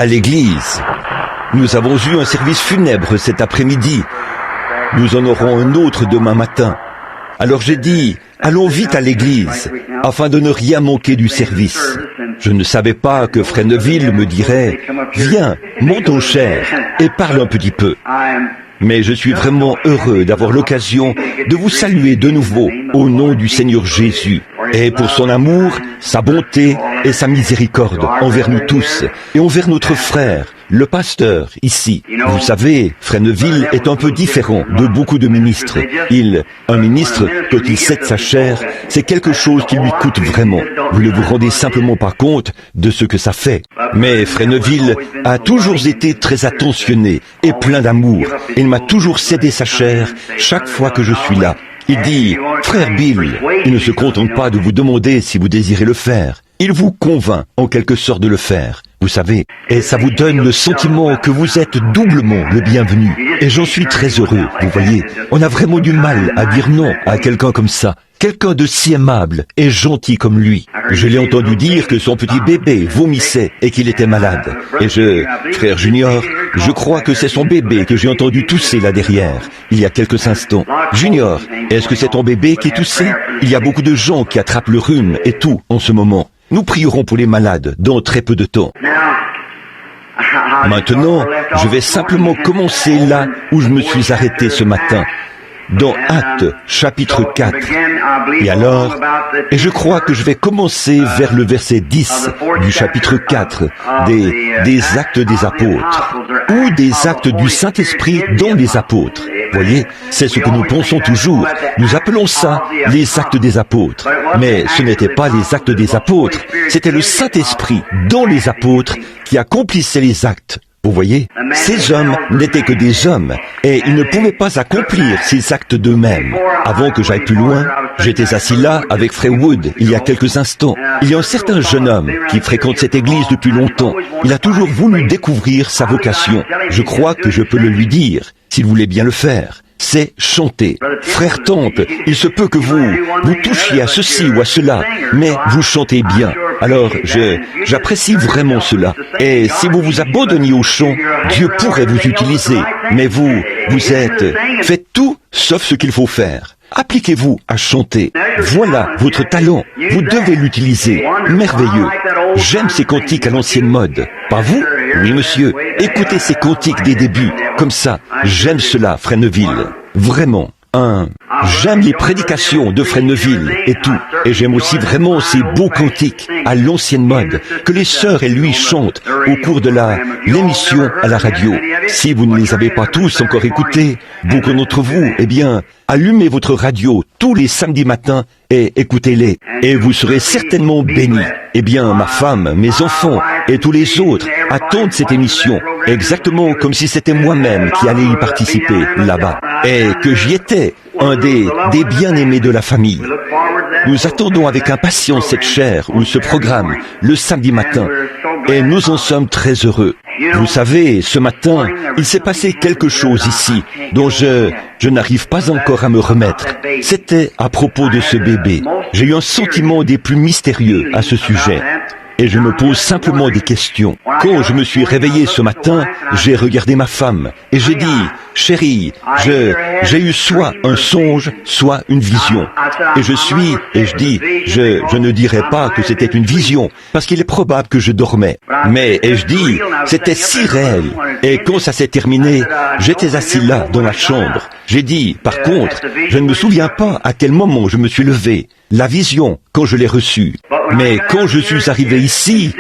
à l'église. Nous avons eu un service funèbre cet après-midi. Nous en aurons un autre demain matin. Alors j'ai dit, allons vite à l'église, afin de ne rien manquer du service. Je ne savais pas que Frère Neville me dirait, viens, montons cher, et parle un petit peu. Mais je suis vraiment heureux d'avoir l'occasion de vous saluer de nouveau au nom du Seigneur Jésus et pour son amour, sa bonté et sa miséricorde envers nous tous et envers notre frère, le pasteur, ici. Vous savez, Frère Neville est un peu différent de beaucoup de ministres. Un ministre, quand il cède sa chair, c'est quelque chose qui lui coûte vraiment. Vous ne vous rendez simplement pas compte de ce que ça fait. Mais Frère Neville a toujours été très attentionné et plein d'amour. Il m'a toujours cédé sa chair chaque fois que je suis là. Il dit, frère Bill, il ne se contente pas de vous demander si vous désirez le faire. Il vous convainc en quelque sorte de le faire, vous savez, et ça vous donne le sentiment que vous êtes doublement le bienvenu. Et j'en suis très heureux, vous voyez. On a vraiment du mal à dire non à quelqu'un comme ça. Quelqu'un de si aimable et gentil comme lui. Je l'ai entendu dire que son petit bébé vomissait et qu'il était malade. Et frère Junior, je crois que c'est son bébé que j'ai entendu tousser là derrière, il y a quelques instants. Junior, est-ce que c'est ton bébé qui toussait? Il y a beaucoup de gens qui attrapent le rhume et tout en ce moment. Nous prierons pour les malades dans très peu de temps. Maintenant, je vais simplement commencer là où je me suis arrêté ce matin. Dans Actes, chapitre 4. Et je crois que je vais commencer vers le verset 10 du chapitre 4 des Actes des Apôtres, ou des Actes du Saint-Esprit dans les Apôtres. Voyez, c'est ce que nous pensons toujours. Nous appelons ça les Actes des Apôtres. Mais ce n'était pas les Actes des Apôtres, c'était le Saint-Esprit dans les Apôtres qui accomplissait les actes. Vous voyez, ces hommes n'étaient que des hommes, et ils ne pouvaient pas accomplir ces actes d'eux-mêmes. Avant que j'aille plus loin, j'étais assis là avec Frère Wood il y a quelques instants. Il y a un certain jeune homme qui fréquente cette église depuis longtemps. Il a toujours voulu découvrir sa vocation. Je crois que je peux le lui dire, s'il voulait bien le faire. C'est chanter. Frère Temple, il se peut que vous touchiez à ceci ou à cela, mais vous chantez bien. Alors, j'apprécie vraiment cela. Et si vous vous abandonniez au chant, Dieu pourrait vous utiliser. Mais faites tout sauf ce qu'il faut faire. Appliquez-vous à chanter. Voilà votre talent. Vous devez l'utiliser. Merveilleux. J'aime ces cantiques à l'ancienne mode. Pas vous? Oui, monsieur. Écoutez ces cantiques des débuts. Comme ça. J'aime cela, Frère Neville. Vraiment. J'aime les prédications de Frère Neville et tout. Et j'aime aussi vraiment ces beaux cantiques à l'ancienne mode que les sœurs et lui chantent au cours de l'émission à la radio. Si vous ne les avez pas tous encore écoutés, beaucoup d'entre vous, allumez votre radio tous les samedis matins et écoutez-les. Et vous serez certainement bénis. Ma femme, mes enfants et tous les autres attendent cette émission, exactement comme si c'était moi-même qui allais y participer là-bas. Et que j'y étais, un des bien-aimés de la famille. Nous attendons avec impatience cette chaire ou ce programme le samedi matin. Et nous en sommes très heureux. Vous savez, ce matin, il s'est passé quelque chose ici dont je n'arrive pas encore à me remettre. C'était à propos de ce bébé. J'ai eu un sentiment des plus mystérieux à ce sujet. Et je me pose simplement des questions. Quand je me suis réveillé ce matin, j'ai regardé ma femme et j'ai dit, chérie, j'ai eu soit un songe, soit une vision. Et je ne dirais pas que c'était une vision, parce qu'il est probable que je dormais. Mais, c'était si réel. Et quand ça s'est terminé, j'étais assis là, dans la chambre. J'ai dit, par contre, je ne me souviens pas à quel moment je me suis levé. La vision, quand je l'ai reçue. Mais quand je suis arrivé ici,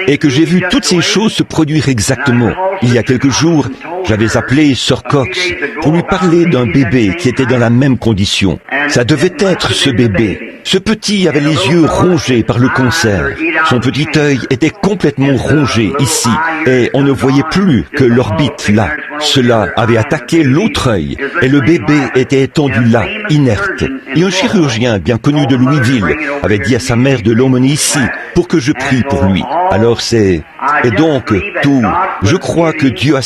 et que j'ai vu toutes ces choses se produire exactement, il y a quelques jours, j'avais appelé Sir Cox pour lui parler d'un bébé qui était dans la même condition. Ça devait être ce bébé. Ce petit avait les yeux rongés par le cancer. Son petit œil était complètement rongé ici, et on ne voyait plus que l'orbite là. Cela avait attaqué l'autre œil, et le bébé était étendu là, inerte. Et un chirurgien bien connu de Louisville avait dit à sa mère de l'emmener ici pour que je prie pour lui. Alors je crois que Dieu a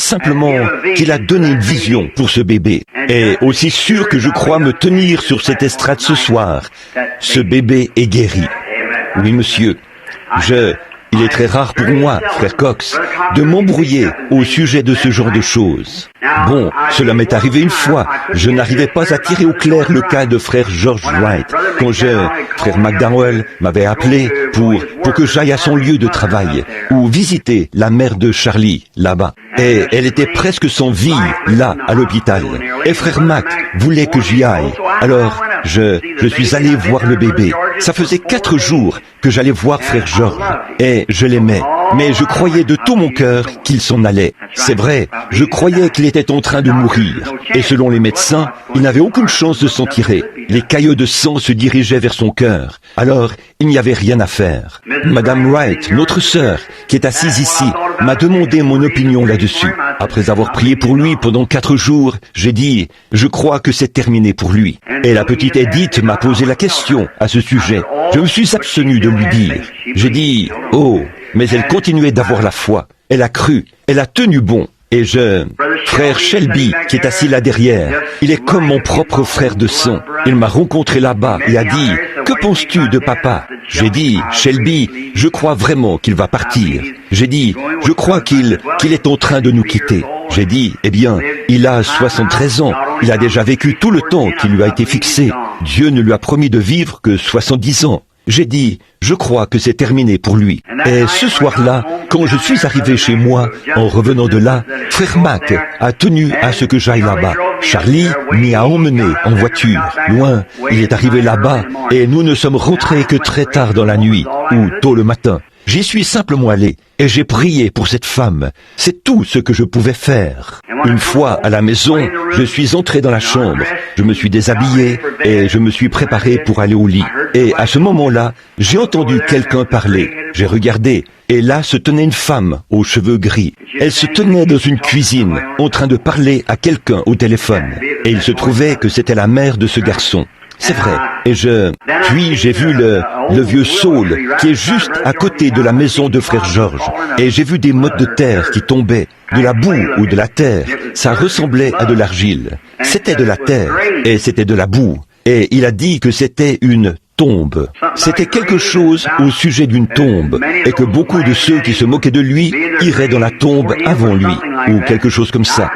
qu'il a donné une vision pour ce bébé. Et aussi sûr que je crois me tenir sur cette estrade ce soir, ce bébé est guéri. Oui, monsieur. Il est très rare pour moi, frère Cox, de m'embrouiller au sujet de ce genre de choses. Bon, cela m'est arrivé une fois. Je n'arrivais pas à tirer au clair le cas de frère George Wright. Quand frère McDowell m'avait appelé pour que j'aille à son lieu de travail ou visiter la mère de Charlie, là-bas. Et elle était presque sans vie, là, à l'hôpital. Et frère Mac voulait que j'y aille. Alors, je suis allé voir le bébé. Ça faisait 4 jours que j'allais voir frère George. Et je l'aimais. Mais je croyais de tout mon cœur qu'il s'en allait. C'est vrai, je croyais qu'il était en train de mourir. Et selon les médecins, il n'avait aucune chance de s'en tirer. Les caillots de sang se dirigeaient vers son cœur. Alors, il n'y avait rien à faire. Madame Wright, notre sœur, qui est assise ici, m'a demandé mon opinion là-dessus. Après avoir prié pour lui pendant 4 jours, j'ai dit, je crois que c'est terminé pour lui. Et la petite Edith m'a posé la question à ce sujet. Je me suis abstenu de lui dire. J'ai dit, oh, mais elle continuait d'avoir la foi. Elle a cru, elle a tenu bon. Et frère Shelby, qui est assis là derrière, il est comme mon propre frère de sang. Il m'a rencontré là-bas et a dit, que penses-tu de papa? J'ai dit, Shelby, je crois vraiment qu'il va partir. J'ai dit, je crois qu'il est en train de nous quitter. J'ai dit, eh bien, il a 73 ans. Il a déjà vécu tout le temps qui lui a été fixé. Dieu ne lui a promis de vivre que 70 ans. J'ai dit, je crois que c'est terminé pour lui. Et ce soir-là, quand je suis arrivé chez moi, en revenant de là, frère Mac a tenu à ce que j'aille là-bas. Charlie m'y a emmené en voiture, loin. Il est arrivé là-bas et nous ne sommes rentrés que très tard dans la nuit, ou tôt le matin. J'y suis simplement allé et j'ai prié pour cette femme. C'est tout ce que je pouvais faire. Une fois à la maison, je suis entré dans la chambre. Je me suis déshabillé et je me suis préparé pour aller au lit. Et à ce moment-là, j'ai entendu quelqu'un parler. J'ai regardé et là se tenait une femme aux cheveux gris. Elle se tenait dans une cuisine en train de parler à quelqu'un au téléphone. Et il se trouvait que c'était la mère de ce garçon. C'est vrai. Et puis j'ai vu le vieux Saul qui est juste à côté de la maison de frère George. Et j'ai vu des mottes de terre qui tombaient, de la boue ou de la terre. Ça ressemblait à de l'argile. C'était de la terre et c'était de la boue. Et il a dit que c'était une tombe. C'était quelque chose au sujet d'une tombe et que beaucoup de ceux qui se moquaient de lui iraient dans la tombe avant lui ou quelque chose comme ça.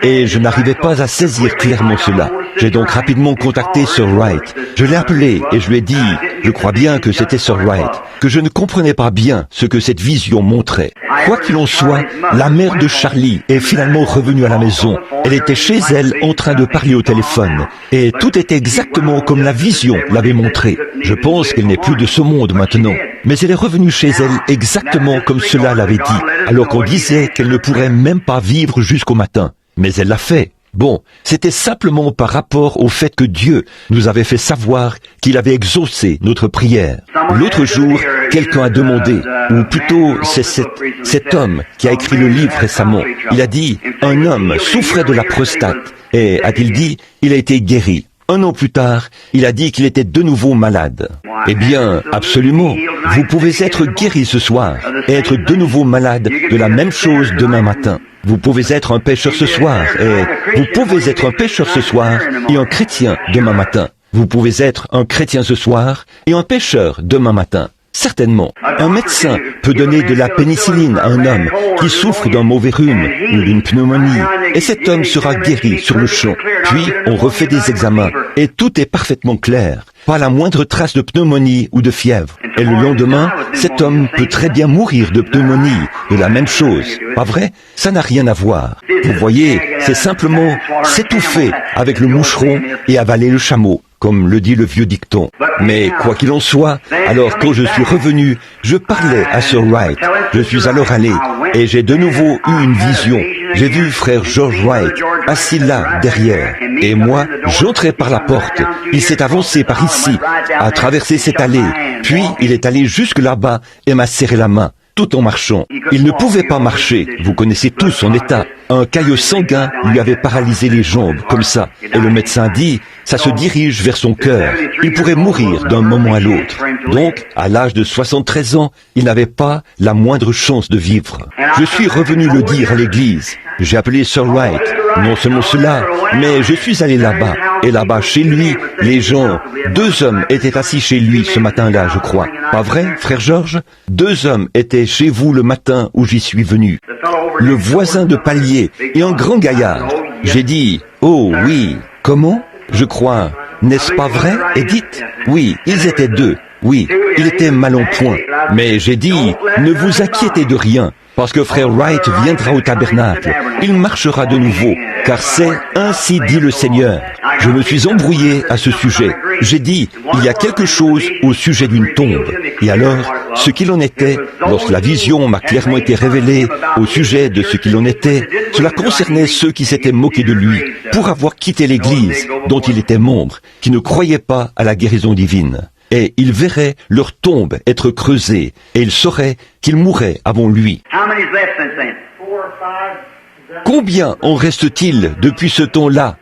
Et je n'arrivais pas à saisir clairement cela. J'ai donc rapidement contacté Sir Wright. Je l'ai appelé et je lui ai dit, je crois bien que c'était Sir Wright, que je ne comprenais pas bien ce que cette vision montrait. Quoi qu'il en soit, la mère de Charlie est finalement revenue à la maison. Elle était chez elle en train de parler au téléphone et tout était exactement comme la vision l'avait montré. Je pense qu'elle n'est plus de ce monde maintenant. Mais elle est revenue chez elle exactement comme cela l'avait dit, alors qu'on disait qu'elle ne pourrait même pas vivre jusqu'au matin. Mais elle l'a fait. Bon, c'était simplement par rapport au fait que Dieu nous avait fait savoir qu'il avait exaucé notre prière. L'autre jour, quelqu'un a demandé, ou plutôt c'est cet homme qui a écrit le livre récemment. Il a dit, un homme souffrait de la prostate, et a-t-il dit, il a été guéri. 1 an plus tard, il a dit qu'il était de nouveau malade. Eh bien, absolument, vous pouvez être guéri ce soir et être de nouveau malade de la même chose demain matin. Vous pouvez être un pécheur ce soir et vous pouvez être un pécheur ce soir et un chrétien demain matin. Vous pouvez être un chrétien ce soir et un pécheur demain matin. Certainement, un médecin peut donner de la pénicilline à un homme qui souffre d'un mauvais rhume ou d'une pneumonie, et cet homme sera guéri sur le champ. Puis, on refait des examens, et tout est parfaitement clair. Pas la moindre trace de pneumonie ou de fièvre. Et le lendemain, cet homme peut très bien mourir de pneumonie, de la même chose. Pas vrai? Ça n'a rien à voir. Vous voyez, c'est simplement s'étouffer avec le moucheron et avaler le chameau, comme le dit le vieux dicton. Mais quoi qu'il en soit, alors quand je suis revenu, je parlais à Sir Wright. Je suis alors allé, et j'ai de nouveau eu une vision. J'ai vu frère George Wright assis là, derrière. Et moi, j'entrais par la porte. Il s'est avancé par ici, a traversé cette allée. Puis, il est allé jusque là-bas et m'a serré la main, tout en marchant. Il ne pouvait pas marcher. Vous connaissez tous son état. Un caillot sanguin lui avait paralysé les jambes, comme ça. Et le médecin dit, ça se dirige vers son cœur. Il pourrait mourir d'un moment à l'autre. Donc, à l'âge de 73 ans, il n'avait pas la moindre chance de vivre. Je suis revenu le dire à l'église. J'ai appelé Sir Wright. Non seulement cela, mais je suis allé là-bas, et là-bas chez lui, les gens, 2 hommes étaient assis chez lui ce matin-là, je crois. Pas vrai, frère Georges? 2 hommes étaient chez vous le matin où j'y suis venu. Le voisin de palier et un grand gaillard. J'ai dit, oh oui, comment? Je crois, n'est-ce pas vrai, Edith? Oui, ils étaient 2. Oui, il était mal en point. Mais j'ai dit, ne vous inquiétez de rien, parce que frère Wright viendra au tabernacle. Il marchera de nouveau, car c'est ainsi dit le Seigneur. Je me suis embrouillé à ce sujet. J'ai dit, il y a quelque chose au sujet d'une tombe. Et alors, ce qu'il en était, lorsque la vision m'a clairement été révélée au sujet de ce qu'il en était, cela concernait ceux qui s'étaient moqués de lui pour avoir quitté l'Église dont il était membre, qui ne croyaient pas à la guérison divine. Et ils verraient leur tombe être creusée, et ils sauraient qu'ils mourraient avant lui. Combien en reste-t-il depuis ce temps-là?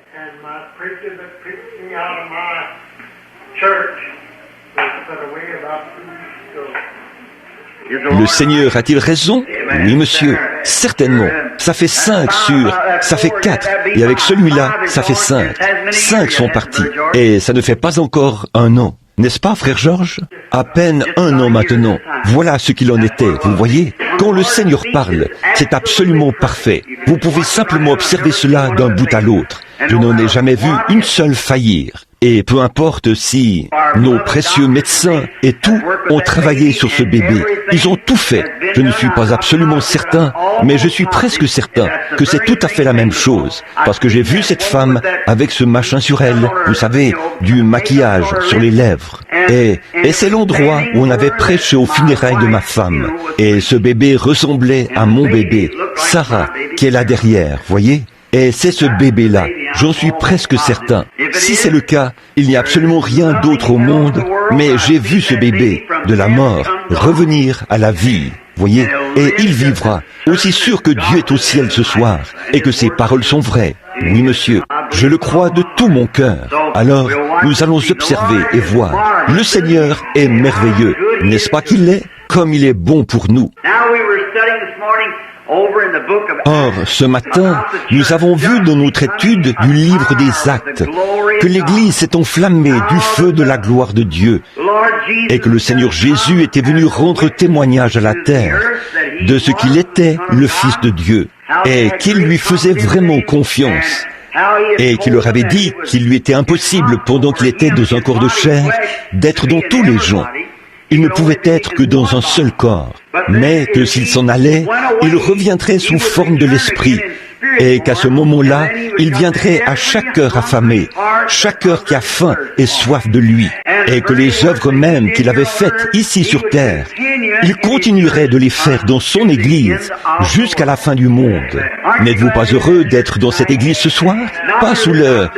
Le Seigneur a-t-il raison? Oui, monsieur, certainement. Ça fait 5 sur, ça fait 4. Et avec celui-là, ça fait 5. 5 sont partis. Et ça ne fait pas encore 1 an. N'est-ce pas, frère Georges? À peine 1 an maintenant. Voilà ce qu'il en était, vous voyez? Quand le Seigneur parle, c'est absolument parfait. Vous pouvez simplement observer cela d'un bout à l'autre. Je n'en ai jamais vu une seule faillir. Et peu importe si nos précieux médecins et tout ont travaillé sur ce bébé, ils ont tout fait. Je ne suis pas absolument certain, mais je suis presque certain que c'est tout à fait la même chose. Parce que j'ai vu cette femme avec ce machin sur elle, vous savez, du maquillage sur les lèvres. Et c'est l'endroit où on avait prêché aux funérailles de ma femme. Et ce bébé ressemblait à mon bébé, Sarah, qui est là derrière, voyez? Et c'est ce bébé-là, j'en suis presque certain. Si c'est le cas, il n'y a absolument rien d'autre au monde, mais j'ai vu ce bébé, de la mort, revenir à la vie, voyez, et il vivra, aussi sûr que Dieu est au ciel ce soir, et que ses paroles sont vraies. Oui, monsieur, je le crois de tout mon cœur. Alors, nous allons observer et voir. Le Seigneur est merveilleux, n'est-ce pas qu'il l'est? Comme il est bon pour nous. Or, ce matin, nous avons vu dans notre étude du livre des Actes que l'Église s'est enflammée du feu de la gloire de Dieu et que le Seigneur Jésus était venu rendre témoignage à la terre de ce qu'il était le Fils de Dieu et qu'il lui faisait vraiment confiance et qu'il leur avait dit qu'il lui était impossible, pendant qu'il était dans un corps de chair, d'être dans tous les gens. Il ne pouvait être que dans un seul corps, mais que s'il s'en allait, il reviendrait sous forme de l'Esprit, et qu'à ce moment-là, il viendrait à chaque cœur affamé, chaque cœur qui a faim et soif de lui, et que les œuvres mêmes qu'il avait faites ici sur terre, il continuerait de les faire dans son Église jusqu'à la fin du monde. N'êtes-vous pas heureux d'être dans cette Église ce soir? Pas sous le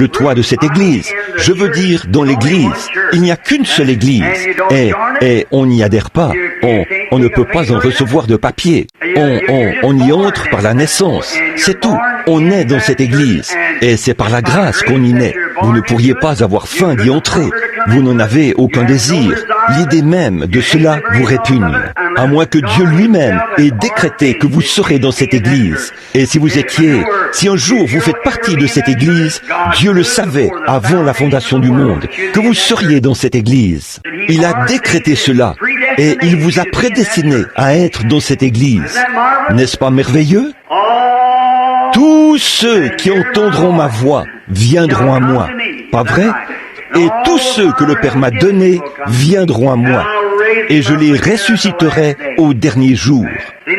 toit de cette Église. Je veux dire, dans l'Église, il n'y a qu'une seule Église, et on n'y adhère pas. On ne peut pas en recevoir de papier. On y entre par la naissance. C'est tout. On est dans cette Église. Et c'est par la grâce qu'on y naît. Vous ne pourriez pas avoir faim d'y entrer. Vous n'en avez aucun désir. L'idée même de cela vous répugne. À moins que Dieu lui-même ait décrété que vous serez dans cette Église. Et si un jour vous faites partie de cette Église, Dieu le savait avant la fondation du monde, que vous seriez dans cette Église. Il a décrété cela. Et il vous a prédestiné à être dans cette Église. N'est-ce pas merveilleux? Tous ceux qui entendront ma voix viendront à moi. Pas vrai? Et tous ceux que le Père m'a donnés viendront à moi. Et je les ressusciterai au dernier jour.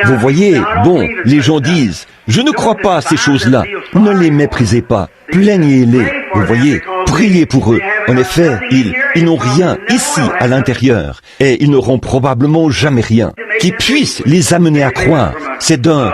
Vous voyez, bon, les gens disent, je ne crois pas à ces choses-là. Ne les méprisez pas. Plaignez-les. Vous voyez, priez pour eux. En effet, ils n'ont rien ici à l'intérieur. Et ils n'auront probablement jamais rien qui puisse les amener à croire. C'est d'un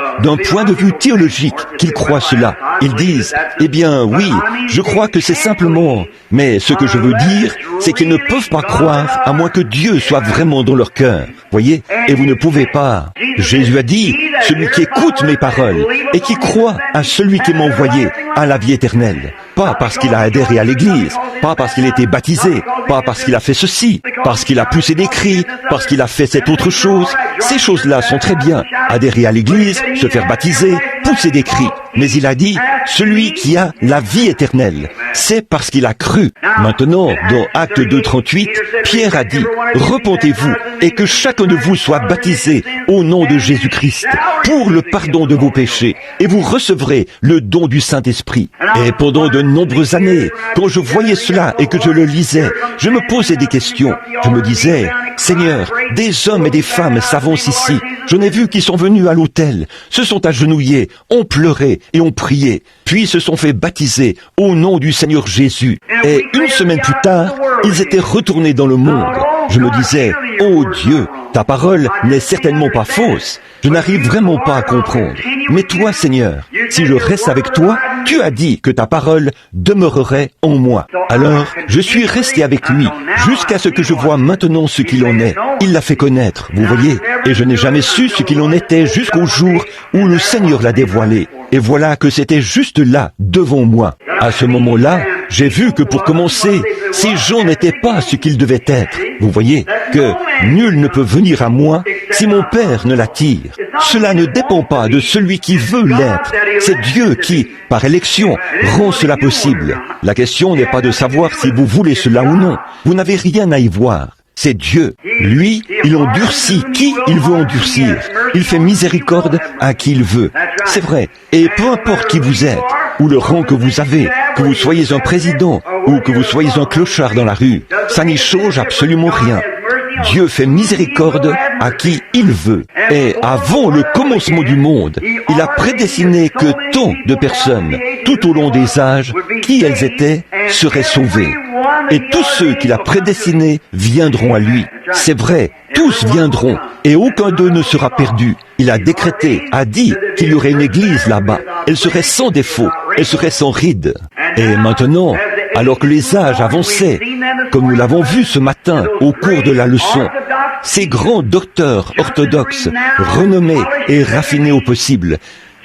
point de vue théologique qu'ils croient cela. Ils disent, eh bien oui, je crois que c'est simplement... Mais ce que je veux dire, c'est qu'ils ne peuvent pas croire à moins que Dieu soit vraiment dans leur cœur. Voyez? Et vous ne pouvez pas. Jésus a dit, celui qui écoute mes paroles et qui croit à celui qui m'a envoyé a la vie éternelle. Pas parce qu'il a adhéré à l'Église, pas parce qu'il a été baptisé, pas parce qu'il a fait ceci, parce qu'il a poussé des cris, parce qu'il a fait cette autre chose. ces choses-là sont très bien. Adhérer à l'église, se faire baptiser, pousser des cris. Mais il a dit, celui qui a la vie éternelle, c'est parce qu'il a cru. Maintenant, dans Actes 2:38, Pierre a dit, repentez-vous et que chacun de vous soit baptisé au nom de Jésus-Christ pour le pardon de vos péchés et vous recevrez le don du Saint-Esprit. Et pendant de nombreuses années, quand je voyais cela et que je le lisais, je me posais des questions. Je me disais, Seigneur, des hommes et des femmes s'avancent ici. J'en ai vu qui sont venus à l'autel, se sont agenouillés, ont pleuré et ont prié, puis se sont fait baptiser au nom du Seigneur Jésus. Et une semaine plus tard, ils étaient retournés dans le monde. Je me disais, oh Dieu, ta parole n'est certainement pas fausse. Je n'arrive vraiment pas à comprendre. Mais toi, Seigneur, si je reste avec toi, tu as dit que ta parole demeurerait en moi. Alors, je suis resté avec lui jusqu'à ce que je vois maintenant ce qu'il en est. Il l'a fait connaître, vous voyez, et je n'ai jamais su ce qu'il en était jusqu'au jour où le Seigneur l'a dévoilé. Et voilà que c'était juste là, devant moi. À ce moment-là, j'ai vu que pour commencer, ces gens n'étaient pas ce qu'ils devaient être. Vous voyez, que nul ne peut venir à moi si mon Père ne l'attire. Cela ne dépend pas de celui qui veut l'être. C'est Dieu qui, par élection, rend cela possible. La question n'est pas de savoir si vous voulez cela ou non. Vous n'avez rien à y voir. C'est Dieu. Lui, il endurcit qui il veut endurcir. Il fait miséricorde à qui il veut. C'est vrai. Et peu importe qui vous êtes, ou le rang que vous avez, que vous soyez un président, ou que vous soyez un clochard dans la rue, ça n'y change absolument rien. Dieu fait miséricorde à qui il veut. Et avant le commencement du monde, il a prédestiné que tant de personnes, tout au long des âges, qui elles étaient, seraient sauvées. Et tous ceux qu'il a prédestinés viendront à lui. C'est vrai, tous viendront, et aucun d'eux ne sera perdu. Il a décrété, a dit qu'il y aurait une église là-bas. Elle serait sans défaut, elle serait sans ride. Et maintenant, alors que les âges avançaient, comme nous l'avons vu ce matin au cours de la leçon, ces grands docteurs orthodoxes, renommés et raffinés au possible,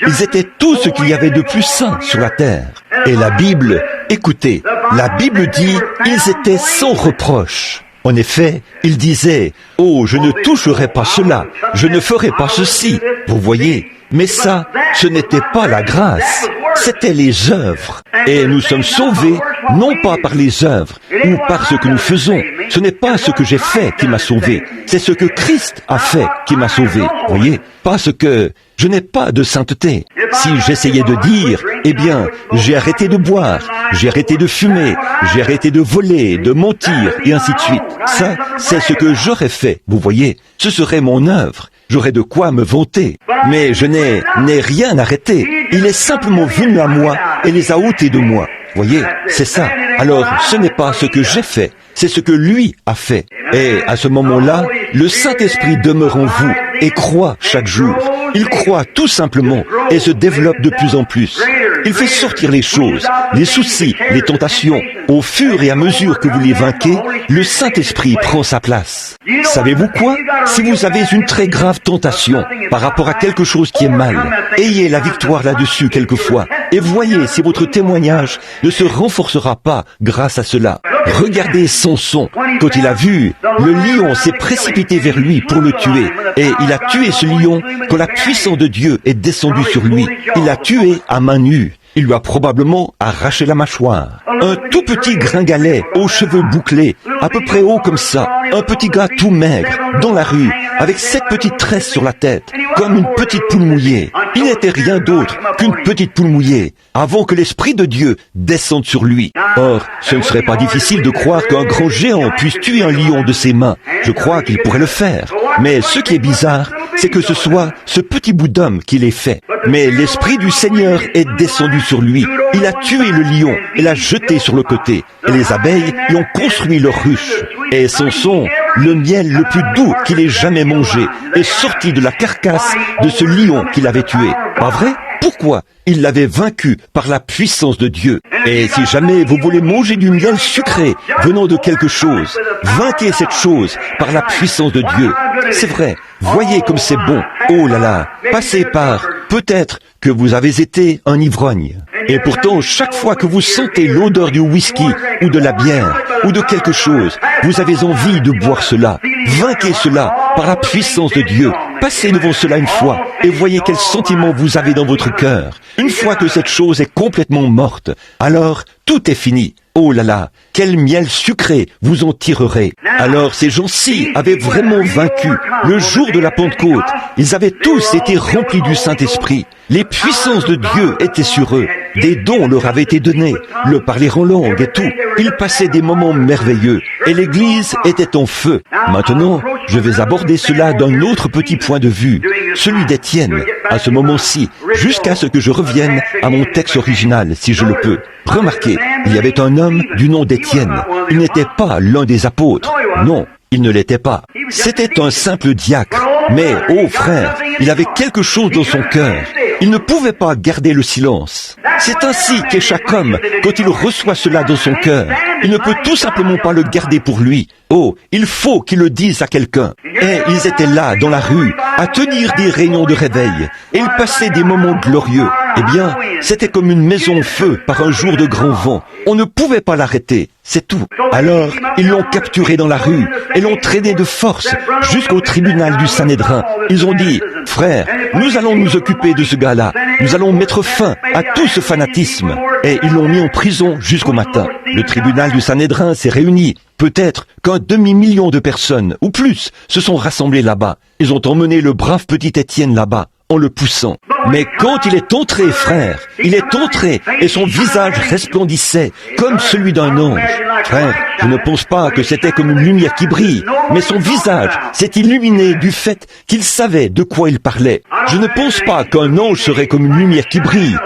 ils étaient tout ce qu'il y avait de plus saint sur la terre. Et la Bible, écoutez, la Bible dit, ils étaient sans reproche. En effet, ils disaient, « Oh, je ne toucherai pas cela, je ne ferai pas ceci. » Vous voyez, mais ça, ce n'était pas la grâce, c'était les œuvres. Et nous sommes sauvés, non pas par les œuvres, ou par ce que nous faisons. Ce n'est pas ce que j'ai fait qui m'a sauvé, c'est ce que Christ a fait qui m'a sauvé. Vous voyez, parce que je n'ai pas de sainteté. Si j'essayais de dire, eh bien, j'ai arrêté de boire, j'ai arrêté de fumer, j'ai arrêté de voler, de mentir, et ainsi de suite. Ça, c'est ce que j'aurais fait, vous voyez. Ce serait mon œuvre. J'aurais de quoi me vanter. Mais je n'ai rien arrêté. Il est simplement venu à moi et les a ôtés de moi. Voyez, c'est ça. Alors, ce n'est pas ce que j'ai fait, c'est ce que lui a fait. Et à ce moment-là, le Saint-Esprit demeure en vous et croît chaque jour. Il croît tout simplement et se développe de plus en plus. Il fait sortir les choses, les soucis, les tentations. Au fur et à mesure que vous les vainquez, le Saint-Esprit prend sa place. Savez-vous quoi? Si vous avez une très grave tentation par rapport à quelque chose qui est mal, ayez la victoire là-dessus quelquefois et voyez si votre témoignage ne se renforcera pas grâce à cela. Regardez Samson. Quand il a vu, le lion s'est précipité vers lui pour le tuer. Et il a tué ce lion quand la puissance de Dieu est descendue sur lui. Il l'a tué à main nue. Il lui a probablement arraché la mâchoire. Un tout petit gringalet aux cheveux bouclés, à peu près haut comme ça, un petit gars tout maigre, dans la rue, avec 7 petites tresses sur la tête, comme une petite poule mouillée. Il n'était rien d'autre qu'une petite poule mouillée, avant que l'Esprit de Dieu descende sur lui. Or, ce ne serait pas difficile de croire qu'un grand géant puisse tuer un lion de ses mains. Je crois qu'il pourrait le faire. Mais ce qui est bizarre, c'est que ce soit ce petit bout d'homme qui l'ait fait. Mais l'Esprit du Seigneur est descendu sur lui. Il a tué le lion et l'a jeté sur le côté. Et les abeilles y ont construit leur ruche. Et Samson, le miel le plus doux qu'il ait jamais mangé, est sorti de la carcasse de ce lion qu'il avait tué. Pas vrai? Pourquoi? il l'avait vaincu par la puissance de Dieu. Et si jamais vous voulez manger du miel sucré venant de quelque chose, vainquez cette chose par la puissance de Dieu. C'est vrai, voyez comme c'est bon. Oh là là, passez par, peut-être que vous avez été un ivrogne. Et pourtant, chaque fois que vous sentez l'odeur du whisky ou de la bière ou de quelque chose, vous avez envie de boire cela. Vainquez cela par la puissance de Dieu. Passez devant cela une fois et voyez quel sentiment vous avez dans votre cœur. Une fois que cette chose est complètement morte, alors tout est fini. Oh là là, quel miel sucré vous en tirerez. Alors ces gens-ci avaient vraiment vaincu. Le jour de la Pentecôte, ils avaient tous été remplis du Saint-Esprit. Les puissances de Dieu étaient sur eux. Des dons leur avaient été donnés, le parler en langue et tout. Ils passaient des moments merveilleux et l'Église était en feu. Maintenant, je vais aborder cela d'un autre petit point de vue, celui d'Étienne, à ce moment-ci, jusqu'à ce que je revienne à mon texte original, si je le peux. Remarquez, il y avait un homme du nom d'Étienne. Il n'était pas l'un des apôtres. Non, il ne l'était pas. C'était un simple diacre. Mais, oh frère, il avait quelque chose dans son cœur. Il ne pouvait pas garder le silence. C'est ainsi qu'est chaque homme quand il reçoit cela dans son cœur. Il ne peut tout simplement pas le garder pour lui. Oh, il faut qu'il le dise à quelqu'un. Et ils étaient là, dans la rue, à tenir des réunions de réveil. Et ils passaient des moments glorieux. Eh bien, c'était comme une maison en feu par un jour de grand vent. On ne pouvait pas l'arrêter. C'est tout. Alors, ils l'ont capturé dans la rue et l'ont traîné de force jusqu'au tribunal du Sanhédrin. Ils ont dit, « Frère, nous allons nous occuper de ce gars-là. Nous allons mettre fin à tout ce fanatisme. » Et ils l'ont mis en prison jusqu'au matin. Le tribunal du Sanhédrin s'est réuni. Peut-être qu'un demi-million de personnes, ou plus, se sont rassemblées là-bas. Ils ont emmené le brave petit Étienne là-bas, en le poussant. Mais quand il est entré, frère, il est entré et son visage resplendissait comme celui d'un ange. Frère, je ne pense pas que c'était comme une lumière qui brille, mais son visage s'est illuminé du fait qu'il savait de quoi il parlait. Je ne pense pas qu'un ange serait comme une lumière qui brille,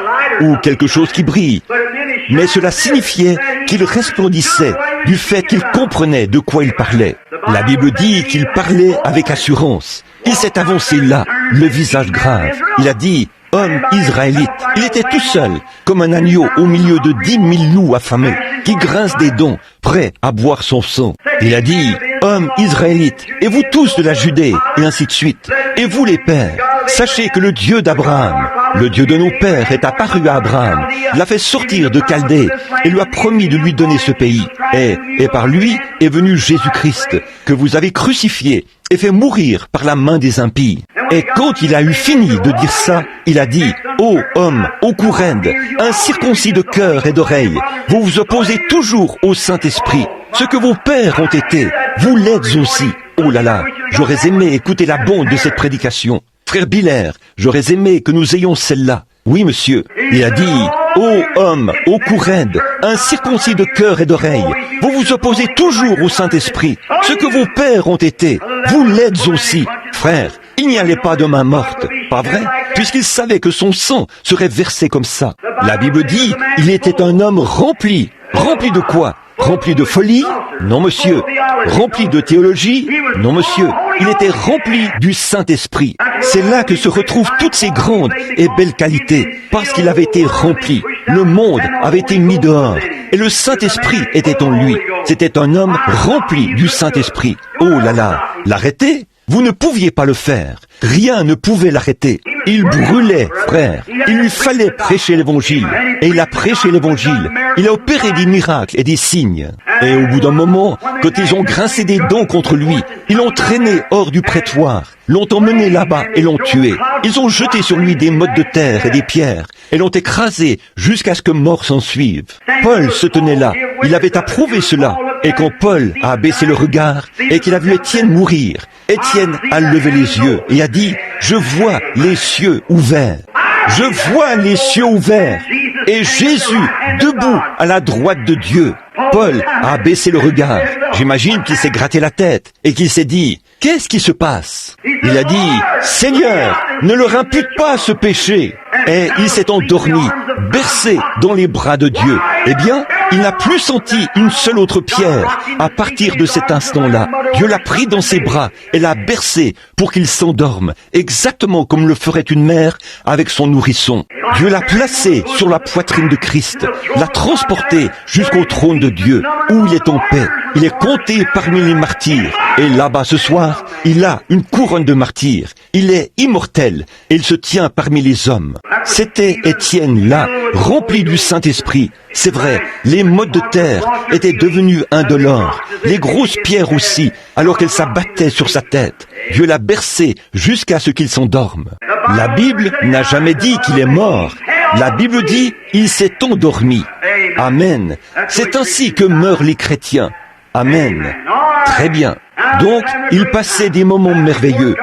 ou quelque chose qui brille, mais cela signifiait qu'il resplendissait du fait qu'il comprenait de quoi il parlait. La Bible dit qu'il parlait avec assurance. Il s'est avancé là, le visage grave. Il a dit, « Homme israélite ». Il était tout seul, comme un agneau au milieu de 10 000 loups affamés, qui grincent des dents, prêts à boire son sang. Il a dit, « Homme israélite, et vous tous de la Judée », et ainsi de suite. Et vous les pères, sachez que le Dieu d'Abraham, le Dieu de nos pères, est apparu à Abraham, l'a fait sortir de Chaldée et lui a promis de lui donner ce pays. Et par lui est venu Jésus-Christ, que vous avez crucifié et fait mourir par la main des impies. Et quand il a eu fini de dire ça, il a dit, « Ô homme, ô courende, incirconcis de cœur et d'oreille, vous vous opposez toujours au Saint-Esprit. Ce que vos pères ont été, vous l'êtes aussi. » Oh là là, j'aurais aimé écouter la bonde de cette prédication. Frère Biller, j'aurais aimé que nous ayons celle-là. Oui, monsieur. Il a dit, « Ô homme, ô courende, incirconcis de cœur et d'oreille, vous vous opposez toujours au Saint-Esprit. Ce que vos pères ont été, vous l'êtes aussi. » Frère, il n'y allait pas de main morte, pas vrai? Puisqu'il savait que son sang serait versé comme ça. La Bible dit, il était un homme rempli. Rempli de quoi? Rempli de folie? Non, monsieur. Rempli de théologie? Non, monsieur. Il était rempli du Saint-Esprit. C'est là que se retrouvent toutes ces grandes et belles qualités, parce qu'il avait été rempli. Le monde avait été mis dehors, et le Saint-Esprit était en lui. C'était un homme rempli du Saint-Esprit. Oh là là, l'arrêter? Vous ne pouviez pas le faire. Rien ne pouvait l'arrêter. Il brûlait, frère. Il lui fallait prêcher l'évangile. Et il a prêché l'évangile. Il a opéré des miracles et des signes. Et au bout d'un moment, quand ils ont grincé des dents contre lui, ils l'ont traîné hors du prétoire, l'ont emmené là-bas et l'ont tué. Ils ont jeté sur lui des mottes de terre et des pierres et l'ont écrasé jusqu'à ce que mort s'en suive. Paul se tenait là. Il avait approuvé cela. Et quand Paul a baissé le regard et qu'il a vu Étienne mourir, Étienne a levé les yeux et a dit, « Je vois les cieux ouverts. Je vois les cieux ouverts. Et Jésus debout à la droite de Dieu. » Paul a baissé le regard. J'imagine qu'il s'est gratté la tête et qu'il s'est dit, « Qu'est-ce qui se passe ?» Il a dit, « Seigneur, ne leur impute pas ce péché. » Et il s'est endormi, bercé dans les bras de Dieu. Eh bien, Il n'a plus senti une seule autre pierre. À partir de cet instant-là, Dieu l'a pris dans ses bras et l'a bercé pour qu'il s'endorme, exactement comme le ferait une mère avec son nourrisson. Dieu l'a placé sur la poitrine de Christ, l'a transporté jusqu'au trône de Dieu, où il est en paix. Il est compté parmi les martyrs. Et là-bas ce soir, il a une couronne de martyrs. Il est immortel et il se tient parmi les hommes. C'était Étienne là, rempli du Saint-Esprit. C'est vrai, les mottes de terre étaient devenues indolores, les grosses pierres aussi, alors qu'elles s'abattaient sur sa tête. Dieu l'a bercé jusqu'à ce qu'il s'endorme. La Bible n'a jamais dit qu'il est mort. La Bible dit, il s'est endormi. Amen. C'est ainsi que meurent les chrétiens. Amen. Très bien. Donc, il passait des moments merveilleux.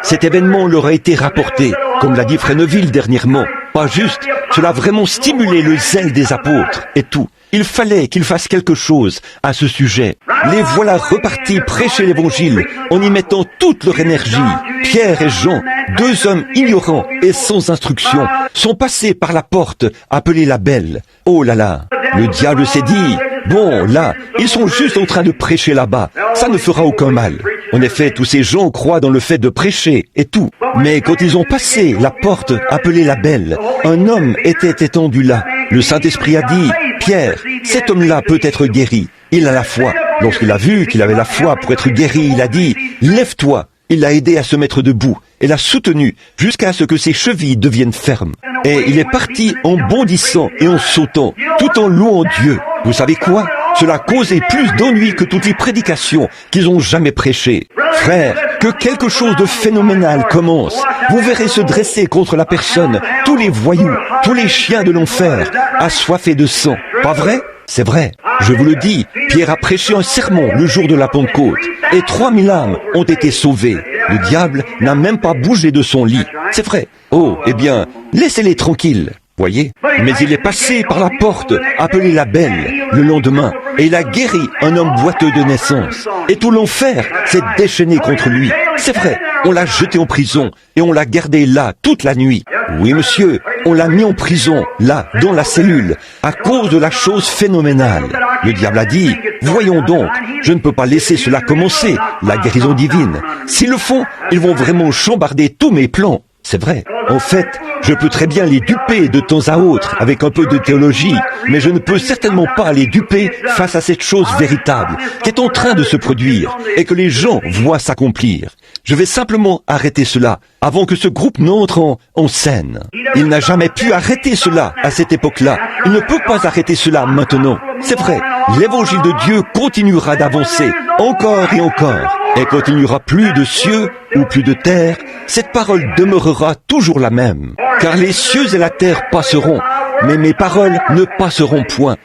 Cet événement leur a été rapporté, comme l'a dit Fréneville dernièrement. Pas juste, cela a vraiment stimulé le zèle des apôtres et tout. Il fallait qu'ils fassent quelque chose à ce sujet. Les voilà repartis prêcher l'évangile en y mettant toute leur énergie. Pierre et Jean, deux hommes ignorants et sans instruction, sont passés par la porte appelée la Belle. Oh là là, le diable s'est dit, bon là, ils sont juste en train de prêcher là-bas, ça ne fera aucun mal. En effet, tous ces gens croient dans le fait de prêcher et tout. Mais quand ils ont passé la porte appelée la Belle, un homme était étendu là. Le Saint-Esprit a dit, Pierre, cet homme-là peut être guéri. Il a la foi. Lorsqu'il a vu qu'il avait la foi pour être guéri, il a dit, lève-toi. Il l'a aidé à se mettre debout et l'a soutenu jusqu'à ce que ses chevilles deviennent fermes. Et il est parti en bondissant et en sautant, tout en louant Dieu. Vous savez quoi? Cela a causé plus d'ennuis que toutes les prédications qu'ils ont jamais prêchées. Frères, que quelque chose de phénoménal commence. Vous verrez se dresser contre la personne tous les voyous, tous les chiens de l'enfer, assoiffés de sang. Pas vrai? C'est vrai. Je vous le dis, Pierre a prêché un sermon le jour de la Pentecôte, et 3000 âmes ont été sauvées. Le diable n'a même pas bougé de son lit. C'est vrai. Oh, eh bien, laissez-les tranquilles. Voyez? Mais il est passé par la porte, appelée la Belle, le lendemain, et il a guéri un homme boiteux de naissance. Et tout l'enfer s'est déchaîné contre lui. C'est vrai, on l'a jeté en prison, et on l'a gardé là toute la nuit. Oui, monsieur, on l'a mis en prison, là, dans la cellule, à cause de la chose phénoménale. Le diable a dit, voyons donc, je ne peux pas laisser cela commencer, la guérison divine. S'ils le font, ils vont vraiment chambarder tous mes plans. C'est vrai. En fait, je peux très bien les duper de temps à autre avec un peu de théologie, mais je ne peux certainement pas les duper face à cette chose véritable qui est en train de se produire et que les gens voient s'accomplir. Je vais simplement arrêter cela avant que ce groupe n'entre en scène. Il n'a jamais pu arrêter cela à cette époque-là. Il ne peut pas arrêter cela maintenant. C'est vrai, l'évangile de Dieu continuera d'avancer encore et encore. Et quand il n'y aura plus de cieux ou plus de terre, cette parole demeurera toujours la même. Car les cieux et la terre passeront, mais mes paroles ne passeront point.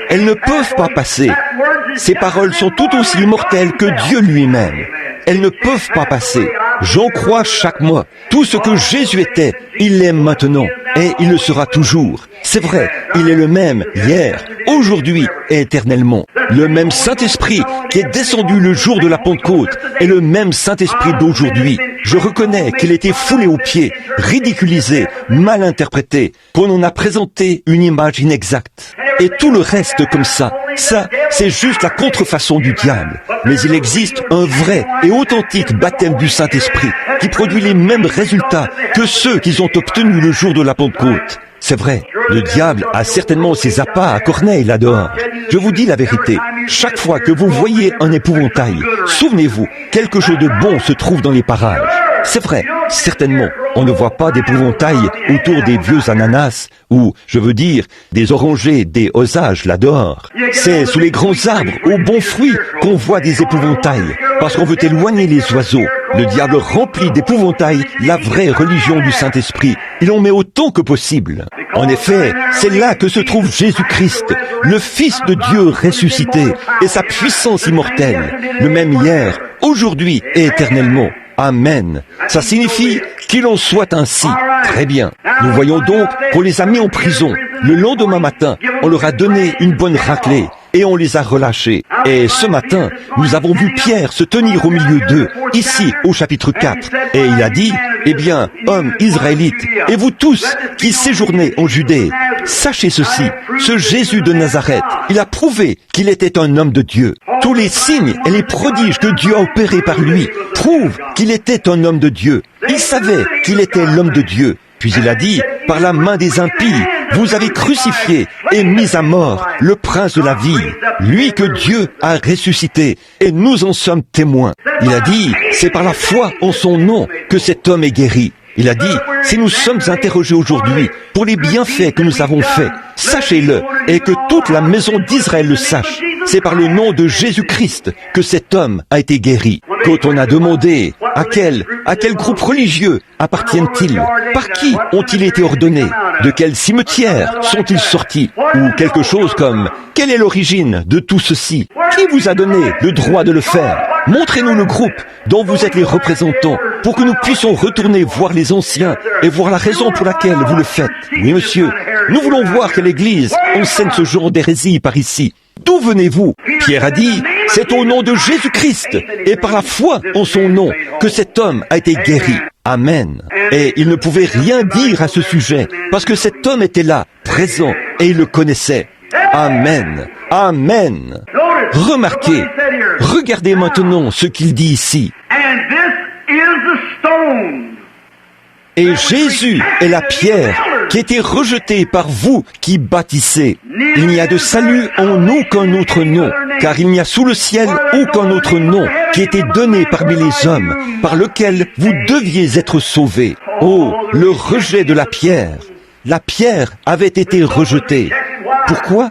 Elles ne peuvent pas passer. Ces paroles sont tout aussi immortelles que Dieu lui-même. Elles ne peuvent pas passer. J'en crois chaque mois. Tout ce que Jésus était, il l'est maintenant. Et il le sera toujours. C'est vrai, il est le même hier, aujourd'hui et éternellement. Le même Saint-Esprit qui est descendu le jour de la Pentecôte est le même Saint-Esprit d'aujourd'hui. Je reconnais qu'il était foulé aux pieds, ridiculisé, mal interprété, qu'on en a présenté une image inexacte. Et tout le reste comme ça, c'est juste la contrefaçon du diable. Mais il existe un vrai et authentique baptême du Saint-Esprit qui produit les mêmes résultats que ceux qu'ils ont obtenus le jour de la Pentecôte. C'est vrai, le diable a certainement ses appâts à Corneille là-dehors. Je vous dis la vérité, chaque fois que vous voyez un épouvantail, souvenez-vous, quelque chose de bon se trouve dans les parages. C'est vrai, certainement, on ne voit pas d'épouvantail autour des vieux ananas ou, je veux dire, des orangers, des osages là-dehors. C'est sous les grands arbres, aux bons fruits, qu'on voit des épouvantails, parce qu'on veut éloigner les oiseaux. Le diable remplit d'épouvantail la vraie religion du Saint-Esprit. Il en met autant que possible. En effet, c'est là que se trouve Jésus-Christ, le Fils de Dieu ressuscité, et sa puissance immortelle, le même hier, aujourd'hui et éternellement. Amen. Ça signifie qu'il en soit ainsi. Très bien. Nous voyons donc qu'on les a mis en prison. Le lendemain matin, on leur a donné une bonne raclée. et on les a relâchés. Et ce matin, nous avons vu Pierre se tenir au milieu d'eux, ici au chapitre 4. Et il a dit, eh bien, hommes israélites, et vous tous qui séjournez en Judée, sachez ceci, ce Jésus de Nazareth, il a prouvé qu'il était un homme de Dieu. Tous les signes et les prodiges que Dieu a opérés par lui prouvent qu'il était un homme de Dieu. Il savait qu'il était l'homme de Dieu. Puis il a dit, par la main des impies, vous avez crucifié et mis à mort le prince de la vie, lui que Dieu a ressuscité, et nous en sommes témoins. Il a dit, c'est par la foi en son nom que cet homme est guéri. Il a dit, si nous sommes interrogés aujourd'hui pour les bienfaits que nous avons faits, sachez-le, et que toute la maison d'Israël le sache. C'est par le nom de Jésus-Christ que cet homme a été guéri. Quand on a demandé à quel groupe religieux appartiennent-ils, par qui ont-ils été ordonnés, de quel cimetière sont-ils sortis, ou quelque chose comme, quelle est l'origine de tout ceci? Qui vous a donné le droit de le faire? Montrez-nous le groupe dont vous êtes les représentants pour que nous puissions retourner voir les anciens et voir la raison pour laquelle vous le faites. Oui, monsieur, nous voulons voir que l'Église enseigne ce genre d'hérésie par ici. D'où venez-vous? Pierre a dit, c'est au nom de Jésus-Christ et par la foi en son nom que cet homme a été guéri. Amen. Et il ne pouvait rien dire à ce sujet parce que cet homme était là, présent, et il le connaissait. Amen. Amen. Remarquez, regardez maintenant ce qu'il dit ici. Et Jésus est la pierre qui a été rejetée par vous qui bâtissez. Il n'y a de salut en aucun autre nom, car il n'y a sous le ciel aucun autre nom qui a été donné parmi les hommes, par lequel vous deviez être sauvés. Oh, le rejet de la pierre. La pierre avait été rejetée. Pourquoi?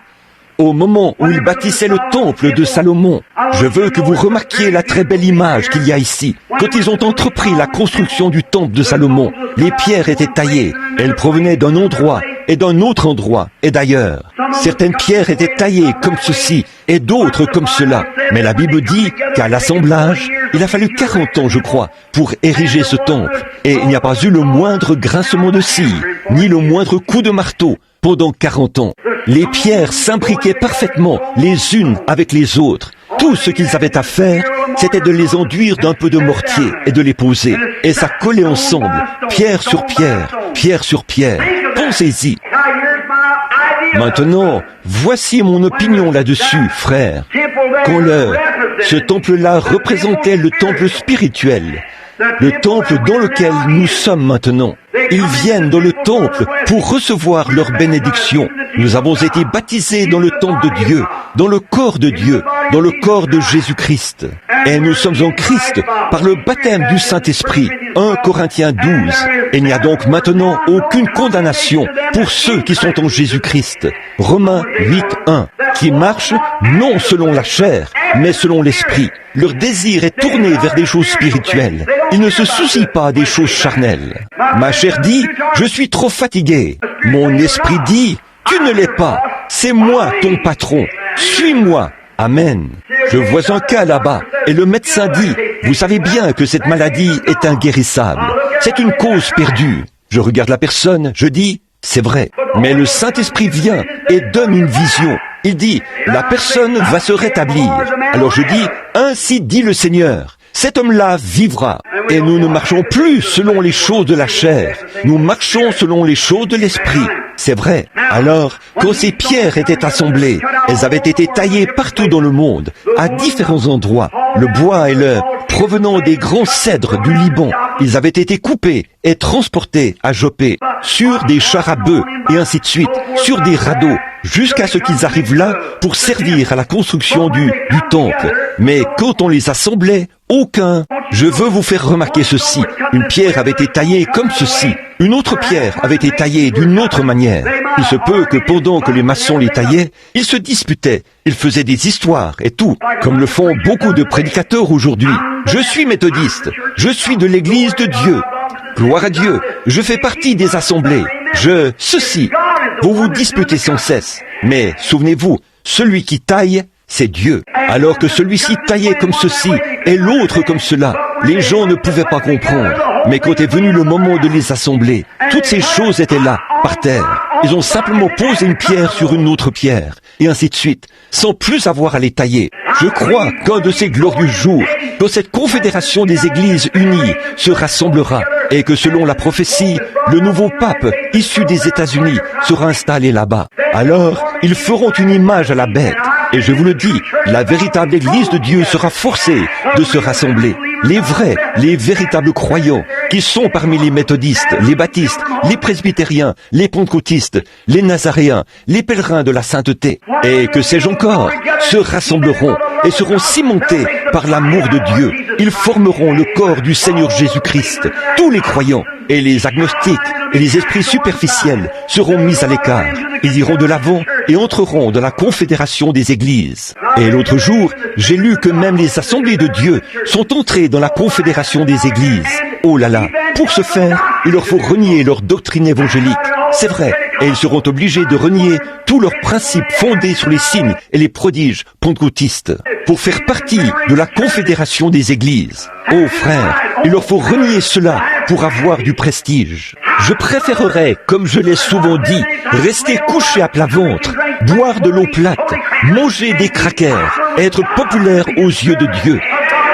Au moment où il bâtissait le temple de Salomon. Je veux que vous remarquiez la très belle image qu'il y a ici. Quand ils ont entrepris la construction du temple de Salomon, les pierres étaient taillées. Elles provenaient d'un endroit et d'un autre endroit et d'ailleurs. Certaines pierres étaient taillées comme ceci et d'autres comme cela. Mais la Bible dit qu'à l'assemblage, il a fallu 40 ans, je crois, pour ériger ce temple. Et il n'y a pas eu le moindre grincement de scie, ni le moindre coup de marteau pendant 40 ans. Les pierres s'imbriquaient parfaitement les unes avec les autres. Tout ce qu'ils avaient à faire, c'était de les enduire d'un peu de mortier et de les poser. Et ça collait ensemble, pierre sur pierre, pierre sur pierre. Pensez-y. Maintenant, voici mon opinion là-dessus, frère. Ce temple-là représentait le temple spirituel, le temple dans lequel nous sommes maintenant. Ils viennent dans le temple pour recevoir leur bénédiction. Nous avons été baptisés dans le temple de Dieu, dans le corps de Dieu, dans le corps de Jésus-Christ. Et nous sommes en Christ par le baptême du Saint-Esprit. 1 Corinthiens 12. Il n'y a donc maintenant aucune condamnation pour ceux qui sont en Jésus-Christ. Romains 8, 1. Qui marchent non selon la chair, mais selon l'Esprit. Leur désir est tourné vers des choses spirituelles. Ils ne se soucient pas des choses charnelles. Ma chair dit, je suis trop fatigué. Mon esprit dit, tu ne l'es pas. C'est moi ton patron. Suis-moi. Amen. Je vois un cas là-bas et le médecin dit, vous savez bien que cette maladie est inguérissable. C'est une cause perdue. Je regarde la personne, je dis, c'est vrai. Mais le Saint-Esprit vient et donne une vision. Il dit, la personne va se rétablir. Alors je dis, ainsi dit le Seigneur. Cet homme-là vivra. Et nous ne marchons plus selon les choses de la chair. Nous marchons selon les choses de l'esprit. C'est vrai. Alors, quand ces pierres étaient assemblées, elles avaient été taillées partout dans le monde, à différents endroits. Le bois et l'œuf provenant des grands cèdres du Liban, ils avaient été coupés et transportés à Jopé, sur des chars à bœufs et ainsi de suite, sur des radeaux, jusqu'à ce qu'ils arrivent là pour servir à la construction du temple. Mais quand on les assemblait, aucun. Je veux vous faire remarquer ceci. Une pierre avait été taillée comme ceci. Une autre pierre avait été taillée d'une autre manière. Il se peut que pendant que les maçons les taillaient, ils se disputaient. Ils faisaient des histoires et tout, comme le font beaucoup de prédicateurs aujourd'hui. Je suis méthodiste. Je suis de l'Église de Dieu. Gloire à Dieu. Je fais partie des assemblées. Ceci. Vous vous disputez sans cesse. Mais, souvenez-vous, celui qui taille, c'est Dieu. Alors que celui-ci taillait comme ceci et l'autre comme cela, les gens ne pouvaient pas comprendre. Mais quand est venu le moment de les assembler, toutes ces choses étaient là, par terre. Ils ont simplement posé une pierre sur une autre pierre, et ainsi de suite, sans plus avoir à les tailler. Je crois qu'un de ces glorieux jours, quand cette confédération des églises unies se rassemblera, et que selon la prophétie, le nouveau pape issu des États-Unis sera installé là-bas. Alors, ils feront une image à la bête. Et je vous le dis, la véritable Église de Dieu sera forcée de se rassembler. Les vrais, les véritables croyants, qui sont parmi les méthodistes, les baptistes, les presbytériens, les pentecôtistes, les nazaréens, les pèlerins de la sainteté. Et que sais-je encore, se rassembleront et seront cimentés par l'amour de Dieu. Ils formeront le corps du Seigneur Jésus-Christ. Tous les croyants et les agnostiques et les esprits superficiels seront mis à l'écart. Ils iront de l'avant et entreront dans la confédération des églises. Et l'autre jour, j'ai lu que même les assemblées de Dieu sont entrées dans la confédération des églises. Oh là là, pour ce faire, il leur faut renier leur doctrine évangélique. C'est vrai, et ils seront obligés de renier tous leurs principes fondés sur les signes et les prodiges pentecôtistes pour faire partie de la confédération des églises. Oh frères, il leur faut renier cela pour avoir du prestige. Je préférerais, comme je l'ai souvent dit, rester couché à plat ventre, boire de l'eau plate, manger des crackers, être populaire aux yeux de Dieu,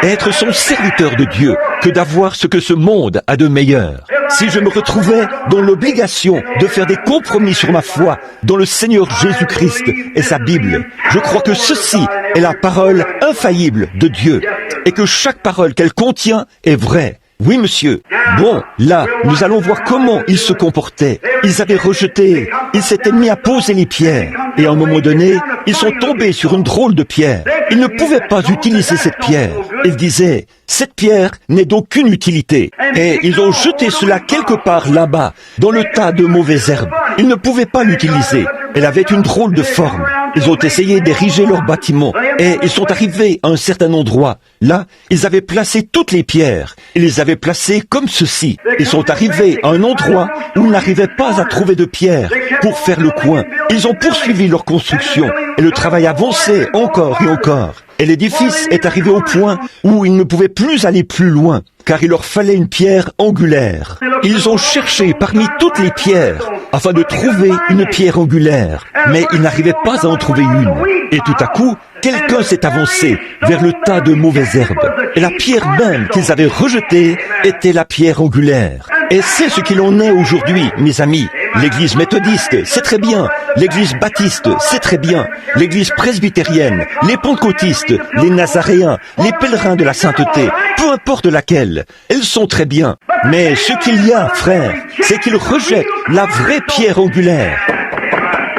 être son serviteur de Dieu, que d'avoir ce que ce monde a de meilleur. Si je me retrouvais dans l'obligation de faire des compromis sur ma foi dans le Seigneur Jésus-Christ et sa Bible, je crois que ceci est la parole infaillible de Dieu et que chaque parole qu'elle contient est vraie. Oui, monsieur. Bon, là, nous allons voir comment ils se comportaient. Ils avaient rejeté, ils s'étaient mis à poser les pierres. Et à un moment donné, ils sont tombés sur une drôle de pierre. Ils ne pouvaient pas utiliser cette pierre. Ils disaient, cette pierre n'est d'aucune utilité. Et ils ont jeté cela quelque part là-bas, dans le tas de mauvaises herbes. Ils ne pouvaient pas l'utiliser. Elle avait une drôle de forme. Ils ont essayé d'ériger leur bâtiment et ils sont arrivés à un certain endroit. Là, ils avaient placé toutes les pierres. Ils les avaient placées comme ceci. Ils sont arrivés à un endroit où ils n'arrivaient pas à trouver de pierres pour faire le coin. Ils ont poursuivi leur construction et le travail avançait encore et encore. Et l'édifice est arrivé au point où ils ne pouvaient plus aller plus loin, car il leur fallait une pierre angulaire. Ils ont cherché parmi toutes les pierres afin de trouver une pierre angulaire, mais ils n'arrivaient pas à en trouver une. Et tout à coup, quelqu'un s'est avancé vers le tas de mauvaises herbes. Et la pierre même qu'ils avaient rejetée était la pierre angulaire. Et c'est ce qu'il en est aujourd'hui, mes amis. L'église méthodiste, c'est très bien. L'église baptiste, c'est très bien. L'église presbytérienne, les pentecôtistes, les nazaréens, les pèlerins de la sainteté, peu importe laquelle, elles sont très bien. Mais ce qu'il y a, frères, c'est qu'ils rejettent la vraie pierre angulaire.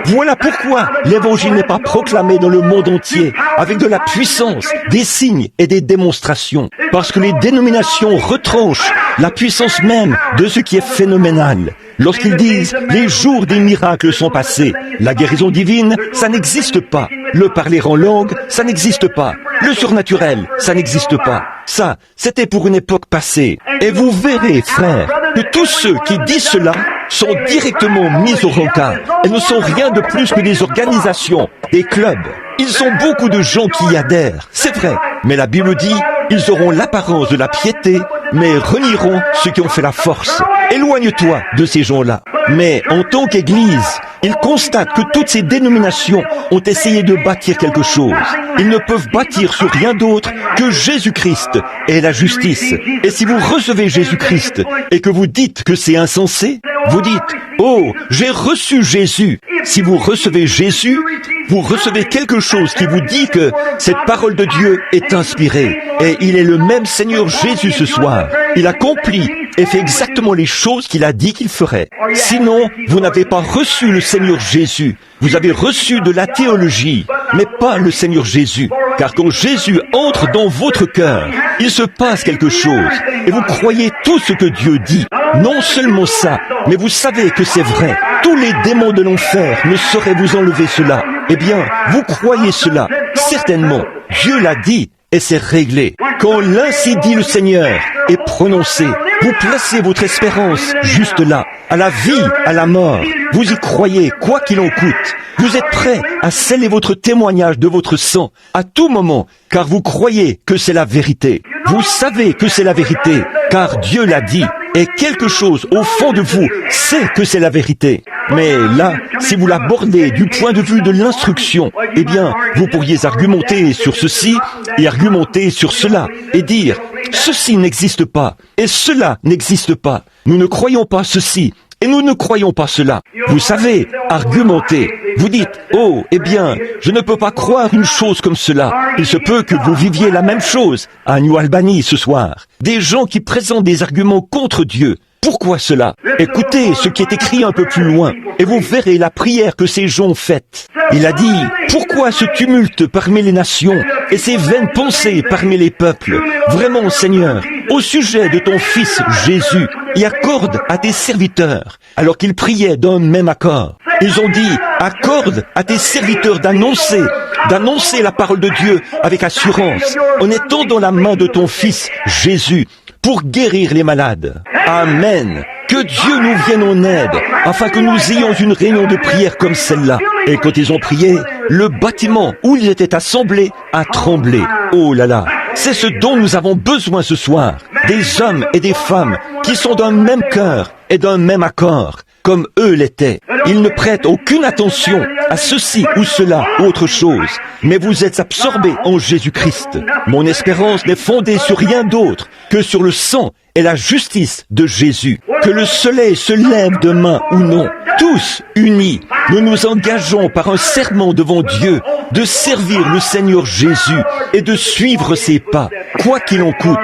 Voilà pourquoi l'évangile n'est pas proclamé dans le monde entier avec de la puissance, des signes et des démonstrations. Parce que les dénominations retranchent la puissance même de ce qui est phénoménal. Lorsqu'ils disent « les jours des miracles sont passés », la guérison divine, ça n'existe pas. Le parler en langue, ça n'existe pas. Le surnaturel, ça n'existe pas. Ça, c'était pour une époque passée. Et vous verrez, frères, que tous ceux qui disent cela sont directement mis au rencard. Elles ne sont rien de plus que des organisations, des clubs. Ils sont beaucoup de gens qui y adhèrent, c'est vrai. Mais la Bible dit, ils auront l'apparence de la piété, mais renieront ceux qui ont fait la force. Éloigne-toi de ces gens-là. Mais en tant qu'Église, ils constatent que toutes ces dénominations ont essayé de bâtir quelque chose. Ils ne peuvent bâtir sur rien d'autre que Jésus-Christ et la justice. Et si vous recevez Jésus-Christ et que vous dites que c'est insensé, vous dites « Oh, j'ai reçu Jésus ». Si vous recevez Jésus, vous recevez quelque chose qui vous dit que cette parole de Dieu est inspirée. Et il est le même Seigneur Jésus ce soir. Il accomplit et fait exactement les choses qu'il a dit qu'il ferait. Sinon, vous n'avez pas reçu le Seigneur Jésus. Vous avez reçu de la théologie, mais pas le Seigneur Jésus. Car quand Jésus entre dans votre cœur, il se passe quelque chose. Et vous croyez tout ce que Dieu dit. Non seulement ça, mais vous savez que c'est vrai. Tous les démons de l'enfer ne sauraient vous enlever cela. Eh bien, vous croyez cela. Certainement, Dieu l'a dit. Et c'est réglé. Quand l'ainsi dit le Seigneur est prononcé, vous placez votre espérance juste là, à la vie, à la mort. Vous y croyez, quoi qu'il en coûte. Vous êtes prêt à sceller votre témoignage de votre sang à tout moment, car vous croyez que c'est la vérité. Vous savez que c'est la vérité, car Dieu l'a dit. Et quelque chose au fond de vous sait que c'est la vérité. Mais là, si vous l'abordez du point de vue de l'instruction, eh bien, vous pourriez argumenter sur ceci et argumenter sur cela et dire « ceci n'existe pas et cela n'existe pas. Nous ne croyons pas ceci. » Et nous ne croyons pas cela. Vous savez, argumentez. Vous dites, oh, eh bien, je ne peux pas croire une chose comme cela. Il se peut que vous viviez la même chose à New Albany ce soir. Des gens qui présentent des arguments contre Dieu. Pourquoi cela? Écoutez ce qui est écrit un peu plus loin, et vous verrez la prière que ces gens ont faite. Il a dit, pourquoi ce tumulte parmi les nations, et ces vaines pensées parmi les peuples? Vraiment, Seigneur, au sujet de ton Fils Jésus, et accorde à tes serviteurs, alors qu'ils priaient d'un même accord. Ils ont dit, accorde à tes serviteurs d'annoncer la parole de Dieu avec assurance, en étant dans la main de ton Fils Jésus, pour guérir les malades. Amen. Que Dieu nous vienne en aide, afin que nous ayons une réunion de prière comme celle-là. Et quand ils ont prié, le bâtiment où ils étaient assemblés a tremblé. Oh là là, c'est ce dont nous avons besoin ce soir. Des hommes et des femmes qui sont d'un même cœur et d'un même accord, comme eux l'étaient. Ils ne prêtent aucune attention à ceci ou cela ou autre chose, mais vous êtes absorbés en Jésus-Christ. Mon espérance n'est fondée sur rien d'autre que sur le sang et la justice de Jésus. Que le soleil se lève demain ou non, tous unis, nous nous engageons par un serment devant Dieu de servir le Seigneur Jésus et de suivre ses pas, quoi qu'il en coûte.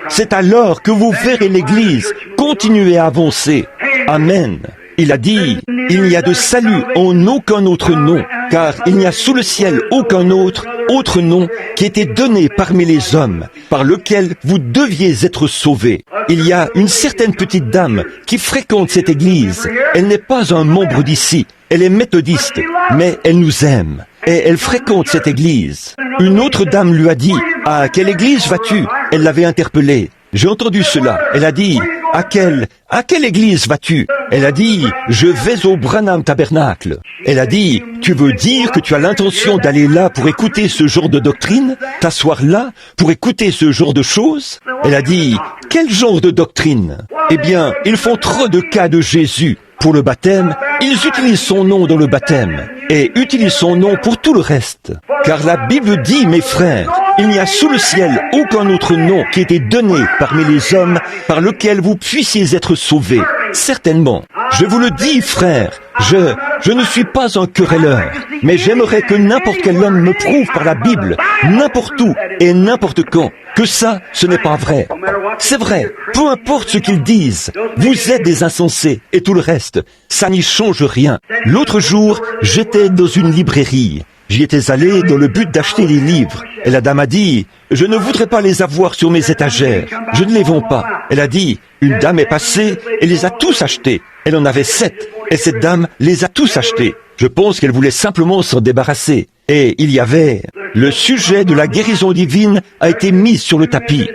C'est alors que vous verrez l'Église continuer à avancer. Amen. Il a dit, il n'y a de salut en aucun autre nom, car il n'y a sous le ciel aucun autre nom qui était donné parmi les hommes, par lequel vous deviez être sauvés. Il y a une certaine petite dame qui fréquente cette église. Elle n'est pas un membre d'ici. Elle est méthodiste, mais elle nous aime. Et elle fréquente cette église. Une autre dame lui a dit, « À quelle église vas-tu » Elle l'avait interpellée. J'ai entendu cela. Elle a dit, « À quelle église vas-tu » Elle a dit, « Je vais au Branham Tabernacle ». Elle a dit, « Tu veux dire que tu as l'intention d'aller là pour écouter ce genre de doctrine, t'asseoir là pour écouter ce genre de choses ?» Elle a dit, « Quel genre de doctrine ?» Eh bien, ils font trop de cas de Jésus. Pour le baptême, ils utilisent son nom dans le baptême et utilisent son nom pour tout le reste. Car la Bible dit, mes frères, il n'y a sous le ciel aucun autre nom qui ait été donné parmi les hommes par lequel vous puissiez être sauvés. Certainement. Je vous le dis, frères, je ne suis pas un querelleur, mais j'aimerais que n'importe quel homme me prouve par la Bible, n'importe où et n'importe quand, que ça, ce n'est pas vrai. C'est vrai, peu importe ce qu'ils disent, vous êtes des insensés et tout le reste, ça n'y change rien. L'autre jour, j'étais dans une librairie. J'y étais allé dans le but d'acheter des livres. Et la dame a dit, je ne voudrais pas les avoir sur mes étagères. Je ne les vends pas. Elle a dit, une dame est passée et les a tous achetés. Elle en avait 7. Et cette dame les a tous achetés. Je pense qu'elle voulait simplement s'en débarrasser. Et il y avait... Le sujet de la guérison divine a été mis sur le tapis.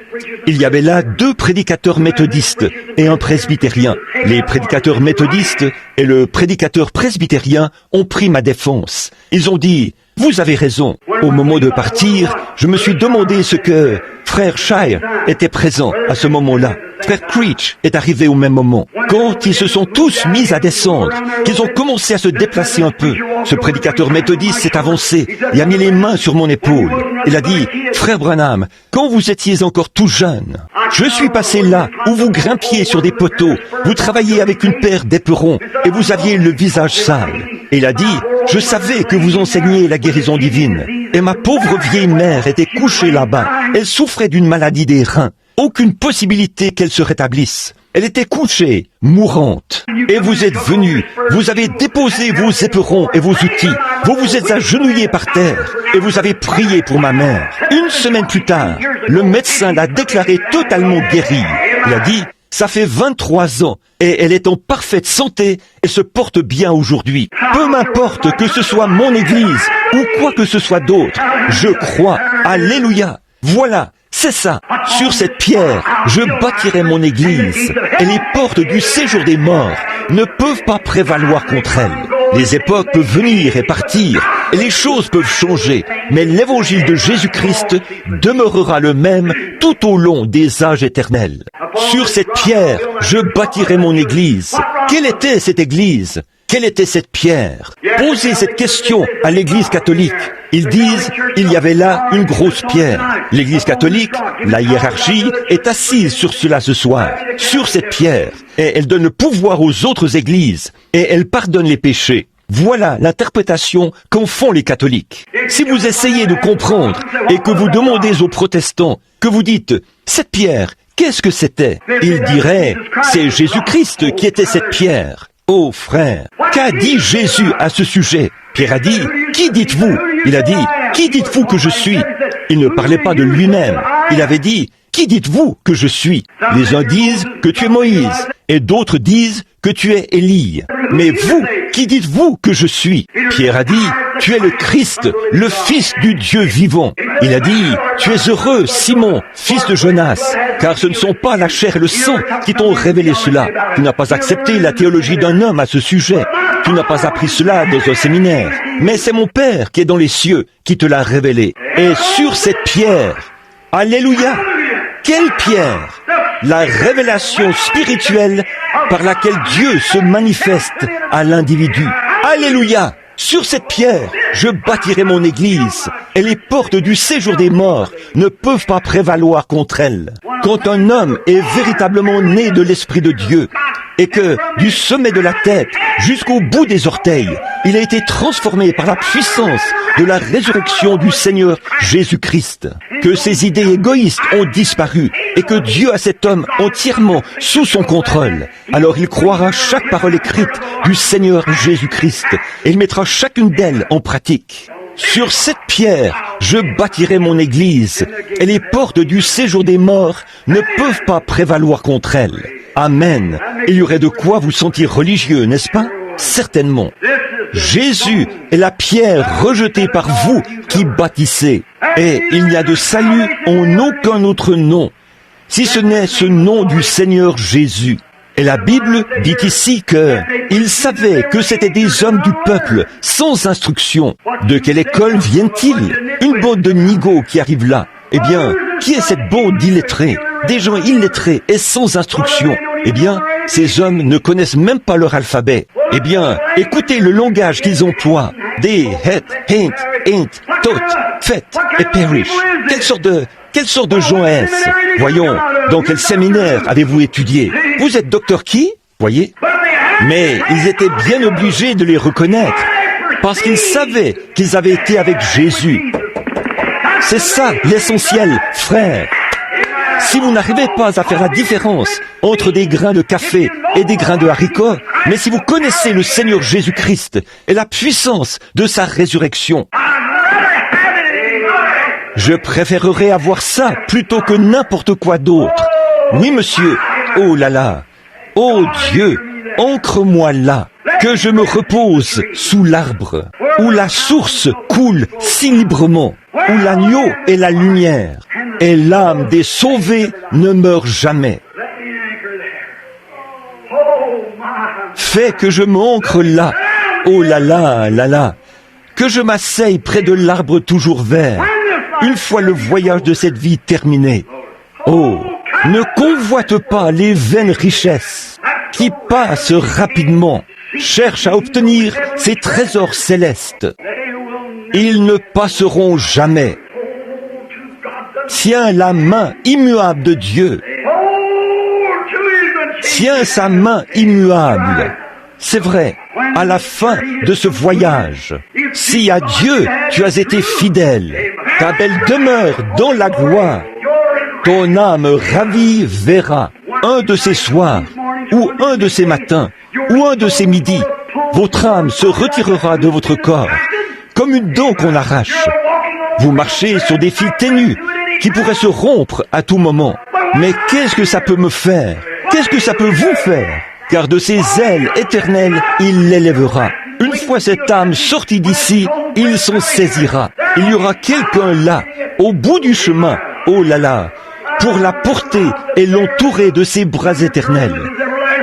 Il y avait là 2 prédicateurs méthodistes et un presbytérien. Les prédicateurs méthodistes et le prédicateur presbytérien ont pris ma défense. Ils ont dit, vous avez raison. Au moment de partir, je me suis demandé ce que frère Shire était présent à ce moment-là. Frère Creech est arrivé au même moment. Quand ils se sont tous mis à descendre, qu'ils ont commencé à se déplacer un peu, ce prédicateur méthodiste s'est avancé et a mis les mains sur mon épaule. Il a dit, frère Branham, quand vous étiez encore tout jeune, je suis passé là où vous grimpiez sur des poteaux, vous travailliez avec une paire d'éperons et vous aviez le visage sale. Et il a dit, je savais que vous enseigniez la guérison divine. Et ma pauvre vieille mère était couchée là-bas. Elle souffrait d'une maladie des reins. Aucune possibilité qu'elle se rétablisse. Elle était couchée, mourante. Et vous êtes venu, vous avez déposé vos éperons et vos outils. Vous vous êtes agenouillés par terre et vous avez prié pour ma mère. Une semaine plus tard, le médecin l'a déclarée totalement guérie. Il a dit, ça fait 23 ans et elle est en parfaite santé et se porte bien aujourd'hui. Peu m'importe que ce soit mon église ou quoi que ce soit d'autre, je crois. Alléluia. Voilà. C'est ça. Sur cette pierre, je bâtirai mon église. Et les portes du séjour des morts ne peuvent pas prévaloir contre elle. Les époques peuvent venir et partir, et les choses peuvent changer, mais l'évangile de Jésus-Christ demeurera le même tout au long des âges éternels. Sur cette pierre, je bâtirai mon église. Quelle était cette église ? Quelle était cette pierre ? Posez cette question à l'Église catholique. Ils disent, il y avait là une grosse pierre. L'Église catholique, la hiérarchie, est assise sur cela ce soir, sur cette pierre. Et elle donne le pouvoir aux autres églises. Et elle pardonne les péchés. Voilà l'interprétation qu'en font les catholiques. Si vous essayez de comprendre et que vous demandez aux protestants, que vous dites, cette pierre, qu'est-ce que c'était ? Ils diraient, c'est Jésus-Christ qui était cette pierre. Oh frère, qu'a dit Jésus à ce sujet ? Pierre a dit, qui dites-vous ? Il a dit, qui dites-vous que je suis ? Il ne parlait pas de lui-même. Il avait dit, qui dites-vous que je suis ? Les uns disent que tu es Moïse, et d'autres disent que tu es Élie. Mais vous, qui dites-vous que je suis ? Pierre a dit, tu es le Christ, le Fils du Dieu vivant. Il a dit, tu es heureux, Simon, fils de Jonas, car ce ne sont pas la chair et le sang qui t'ont révélé cela. Tu n'as pas accepté la théologie d'un homme à ce sujet. Tu n'as pas appris cela dans un séminaire. Mais c'est mon Père qui est dans les cieux qui te l'a révélé. Et sur cette pierre, alléluia, quelle pierre ? La révélation spirituelle par laquelle Dieu se manifeste à l'individu. Alléluia! Sur cette pierre, je bâtirai mon église, et les portes du séjour des morts ne peuvent pas prévaloir contre elle. Quand un homme est véritablement né de l'Esprit de Dieu, et que, du sommet de la tête jusqu'au bout des orteils, il a été transformé par la puissance de la résurrection du Seigneur Jésus-Christ, que ses idées égoïstes ont disparu, et que Dieu a cet homme entièrement sous son contrôle, alors il croira chaque parole écrite du Seigneur Jésus-Christ, et il mettra chacune d'elles en pratique. Sur cette pierre, je bâtirai mon église, et les portes du séjour des morts ne peuvent pas prévaloir contre elle. Amen. Il y aurait de quoi vous sentir religieux, n'est-ce pas ? Certainement. Jésus est la pierre rejetée par vous qui bâtissez. Et il n'y a de salut en aucun autre nom, si ce n'est ce nom du Seigneur Jésus. Et la Bible dit ici que ils savaient que c'étaient des hommes du peuple, sans instruction. De quelle école viennent-ils ? Une bande de nigauds qui arrive là. Eh bien, qui est cette bande d'illettrés ? Des gens illettrés et sans instruction. Eh bien, ces hommes ne connaissent même pas leur alphabet. Eh bien, écoutez le langage qu'ils emploient. Des, het, hint, int, tot, fait et perish. Quelle sorte de gens est-ce ? Voyons, dans quel séminaire avez-vous étudié ? Vous êtes docteur qui ? Voyez ? Mais ils étaient bien obligés de les reconnaître, parce qu'ils savaient qu'ils avaient été avec Jésus. C'est ça l'essentiel, frère. Si vous n'arrivez pas à faire la différence entre des grains de café et des grains de haricots, mais si vous connaissez le Seigneur Jésus-Christ et la puissance de sa résurrection, je préférerais avoir ça plutôt que n'importe quoi d'autre. Oui, monsieur. Oh là là. Oh Dieu, ancre-moi là, que je me repose sous l'arbre, où la source coule si librement, où l'agneau est la lumière, et l'âme des sauvés ne meurt jamais. Fais que je m'ancre là, oh là là, là là, que je m'asseye près de l'arbre toujours vert, une fois le voyage de cette vie terminé. Oh, ne convoite pas les vaines richesses qui passent rapidement. Cherche à obtenir ces trésors célestes. Ils ne passeront jamais. Tiens la main immuable de Dieu. Tiens sa main immuable. C'est vrai, à la fin de ce voyage, si à Dieu tu as été fidèle, ta belle demeure dans la gloire, ton âme ravie verra un de ces soirs, ou un de ces matins, ou un de ces midis, votre âme se retirera de votre corps, comme une dent qu'on arrache. Vous marchez sur des fils ténus, qui pourraient se rompre à tout moment. Mais qu'est-ce que ça peut me faire ? Qu'est-ce que ça peut vous faire ? Car de ses ailes éternelles, il l'élèvera. Une fois cette âme sortie d'ici, il s'en saisira. Il y aura quelqu'un là, au bout du chemin, oh là là, pour la porter et l'entourer de ses bras éternels,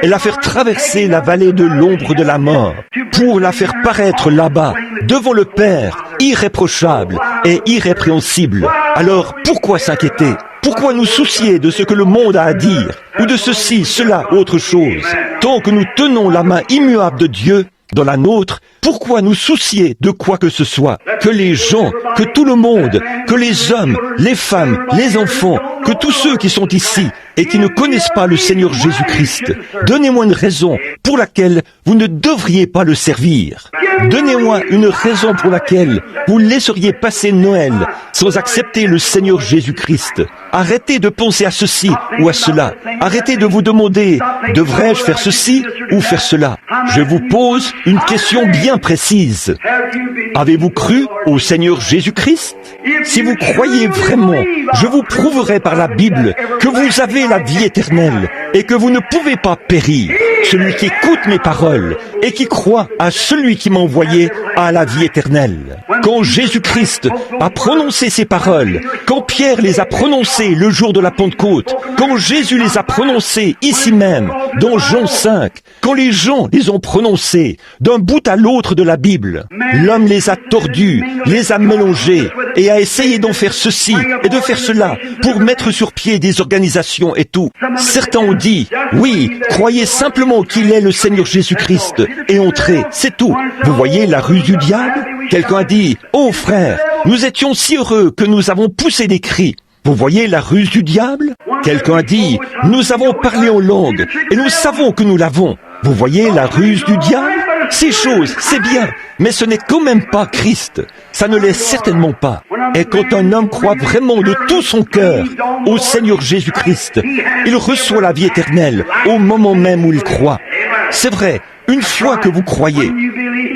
et la faire traverser la vallée de l'ombre de la mort, pour la faire paraître là-bas, devant le Père, irréprochable et irrépréhensible. Alors, pourquoi s'inquiéter? Pourquoi nous soucier de ce que le monde a à dire, ou de ceci, cela, autre chose? Tant que nous tenons la main immuable de Dieu dans la nôtre, pourquoi nous soucier de quoi que ce soit? Que les gens, que tout le monde, que les hommes, les femmes, les enfants, que tous ceux qui sont ici et qui ne connaissent pas le Seigneur Jésus-Christ, donnez-moi une raison pour laquelle vous ne devriez pas le servir. Donnez-moi une raison pour laquelle vous laisseriez passer Noël sans accepter le Seigneur Jésus-Christ. Arrêtez de penser à ceci ou à cela. Arrêtez de vous demander, devrais-je faire ceci ou faire cela? Je vous pose une question bien précise. Avez-vous cru au Seigneur Jésus-Christ? Si vous croyez vraiment, je vous prouverai par la Bible que vous avez la vie éternelle et que vous ne pouvez pas périr. Celui qui écoute mes paroles et qui croit à celui qui m'a envoyé a la vie éternelle. Quand Jésus-Christ a prononcé ces paroles, quand Pierre les a prononcées le jour de la Pentecôte, quand Jésus les a prononcées ici même, dans Jean 5, quand les gens les ont prononcées d'un bout à l'autre de la Bible, l'homme les a tordus, les a mélangés et a essayé d'en faire ceci et de faire cela pour mettre sur pied des organisations et tout. Certains ont dit, oui, croyez simplement qu'il est le Seigneur Jésus-Christ et entrez, c'est tout. Vous voyez la ruse du diable? Quelqu'un a dit, oh frère, nous étions si heureux que nous avons poussé des cris. Vous voyez la ruse du diable? Quelqu'un a dit, nous avons parlé en langue et nous savons que nous l'avons. Vous voyez la ruse du diable? Ces choses, c'est bien, mais ce n'est quand même pas Christ. Ça ne l'est certainement pas. Et quand un homme croit vraiment de tout son cœur au Seigneur Jésus-Christ, il reçoit la vie éternelle au moment même où il croit. C'est vrai, une fois que vous croyez,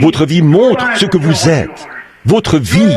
votre vie montre ce que vous êtes. Votre vie,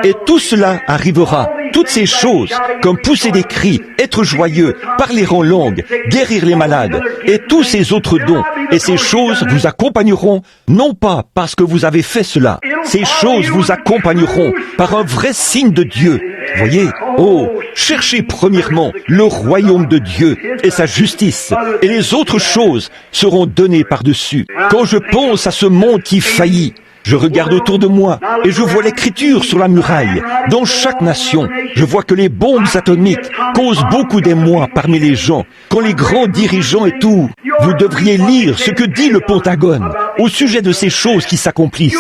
et tout cela arrivera, toutes ces choses, comme pousser des cris, être joyeux, parler en langue, guérir les malades, et tous ces autres dons. Et ces choses vous accompagneront, non pas parce que vous avez fait cela, ces choses vous accompagneront par un vrai signe de Dieu. Voyez, oh, cherchez premièrement le royaume de Dieu et sa justice, et les autres choses seront données par-dessus. Quand je pense à ce monde qui faillit, je regarde autour de moi et je vois l'écriture sur la muraille. Dans chaque nation, je vois que les bombes atomiques causent beaucoup d'émoi parmi les gens. Quand les grands dirigeants et tout, vous devriez lire ce que dit le Pentagone au sujet de ces choses qui s'accomplissent.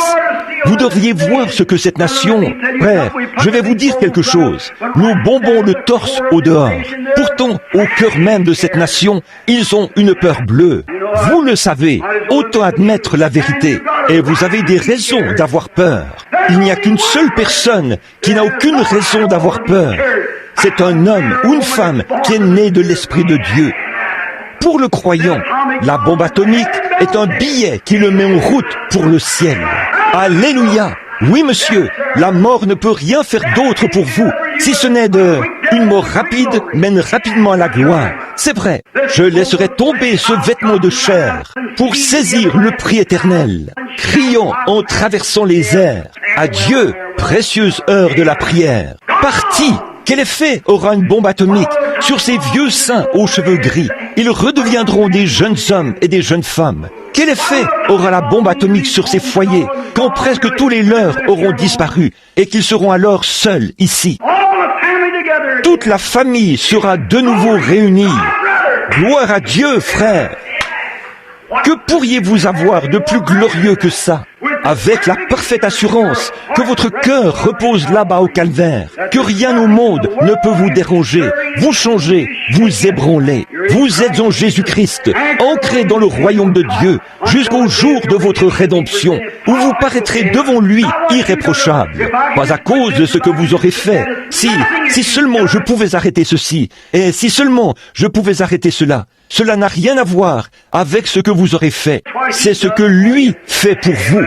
Vous devriez voir ce que cette nation... Frère, je vais vous dire quelque chose. Nous bombons le torse au dehors. Pourtant, au cœur même de cette nation, ils ont une peur bleue. Vous le savez, autant admettre la vérité. Et vous avez des raisons d'avoir peur. Il n'y a qu'une seule personne qui n'a aucune raison d'avoir peur. C'est un homme ou une femme qui est né de l'Esprit de Dieu. Pour le croyant, la bombe atomique est un billet qui le met en route pour le ciel. Alléluia! Oui, monsieur, la mort ne peut rien faire d'autre pour vous, si ce n'est une mort rapide mène rapidement à la gloire. C'est vrai, je laisserai tomber ce vêtement de chair pour saisir le prix éternel, criant en traversant les airs. Adieu, précieuse heure de la prière. Parti! Quel effet aura une bombe atomique sur ces vieux saints aux cheveux gris? Ils redeviendront des jeunes hommes et des jeunes femmes. Quel effet aura la bombe atomique sur ces foyers quand presque tous les leurs auront disparu et qu'ils seront alors seuls ici? Toute la famille sera de nouveau réunie. Gloire à Dieu, frère! Que pourriez-vous avoir de plus glorieux que ça? Avec la parfaite assurance que votre cœur repose là-bas au calvaire, que rien au monde ne peut vous déranger, vous changer, vous ébranler. Vous êtes en Jésus-Christ, ancré dans le royaume de Dieu, jusqu'au jour de votre rédemption, où vous paraîtrez devant lui irréprochable. Pas à cause de ce que vous aurez fait. Si seulement je pouvais arrêter ceci, et si seulement je pouvais arrêter cela. Cela n'a rien à voir avec ce que vous aurez fait. C'est ce que lui fait pour vous.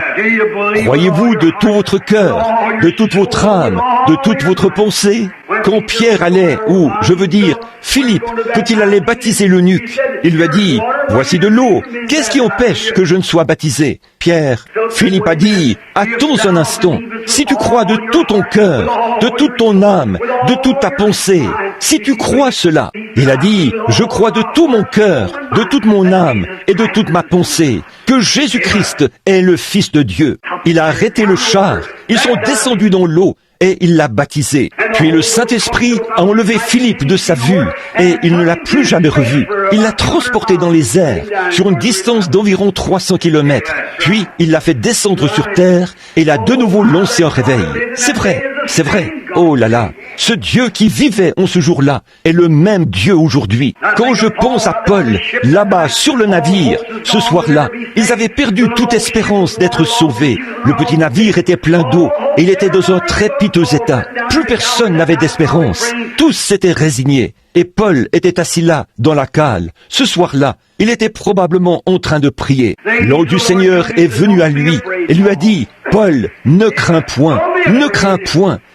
Croyez-vous de tout votre cœur, de toute votre âme, de toute votre pensée? quand Pierre allait, ou je veux dire Philippe, quand il allait baptiser l'eunuque, il lui a dit, voici de l'eau, qu'est-ce qui empêche que je ne sois baptisé? Pierre, Philippe a dit, attends un instant, si tu crois de tout ton cœur, de toute ton âme, de toute ta pensée, si tu crois cela, il a dit, je crois de tout mon cœur, de toute mon âme et de toute ma pensée, que Jésus-Christ est le Fils de Dieu. Il a arrêté le char, ils sont descendus dans l'eau, et il l'a baptisé. Puis le Saint-Esprit a enlevé Philippe de sa vue et il ne l'a plus jamais revu. Il l'a transporté dans les airs sur une distance d'environ 300 kilomètres. Puis il l'a fait descendre sur terre et l'a de nouveau lancé en réveil. C'est vrai, c'est vrai. Oh là là, ce Dieu qui vivait en ce jour-là est le même Dieu aujourd'hui. Quand je pense à Paul, là-bas sur le navire, ce soir-là, ils avaient perdu toute espérance d'être sauvés. Le petit navire était plein d'eau et il était dans un très piteux état. Plus personne n'avait d'espérance. Tous s'étaient résignés. Et Paul était assis là, dans la cale. Ce soir-là, il était probablement en train de prier. L'ange du Seigneur est venu à lui et lui a dit, « Paul, ne crains point,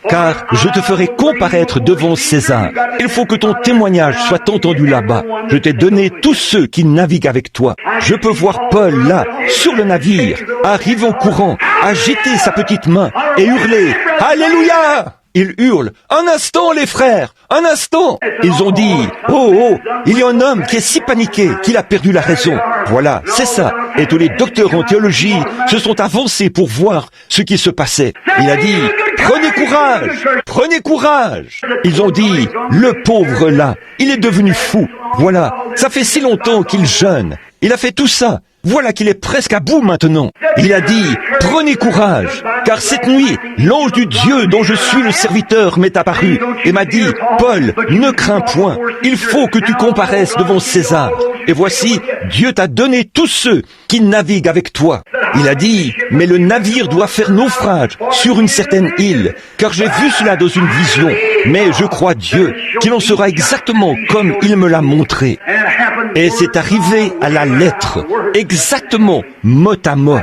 car je te ferai comparaître devant César. Il faut que ton témoignage soit entendu là-bas. Je t'ai donné tous ceux qui naviguent avec toi. » Je peux voir Paul là, sur le navire, arriver en courant, agiter sa petite main et hurler, « Alléluia !» Il hurle, « Un instant, les frères, un instant !» Ils ont dit, « Oh, il y a un homme qui est si paniqué qu'il a perdu la raison. » Voilà, c'est ça. Et tous les docteurs en théologie se sont avancés pour voir ce qui se passait. Il a dit, « Prenez courage, prenez courage !» Ils ont dit, « Le pauvre là, il est devenu fou. Voilà, ça fait si longtemps qu'il jeûne. Il a fait tout ça. Voilà qu'il est presque à bout maintenant. Il a dit, prenez courage, car cette nuit, l'ange du Dieu dont je suis le serviteur m'est apparu et m'a dit, Paul, ne crains point, il faut que tu comparaisses devant César. Et voici, Dieu t'a donné tous ceux qui naviguent avec toi. Il a dit, mais le navire doit faire naufrage sur une certaine île, car j'ai vu cela dans une vision. Mais je crois Dieu qu'il en sera exactement comme il me l'a montré. Et c'est arrivé à la lettre, exactement, mot à mot.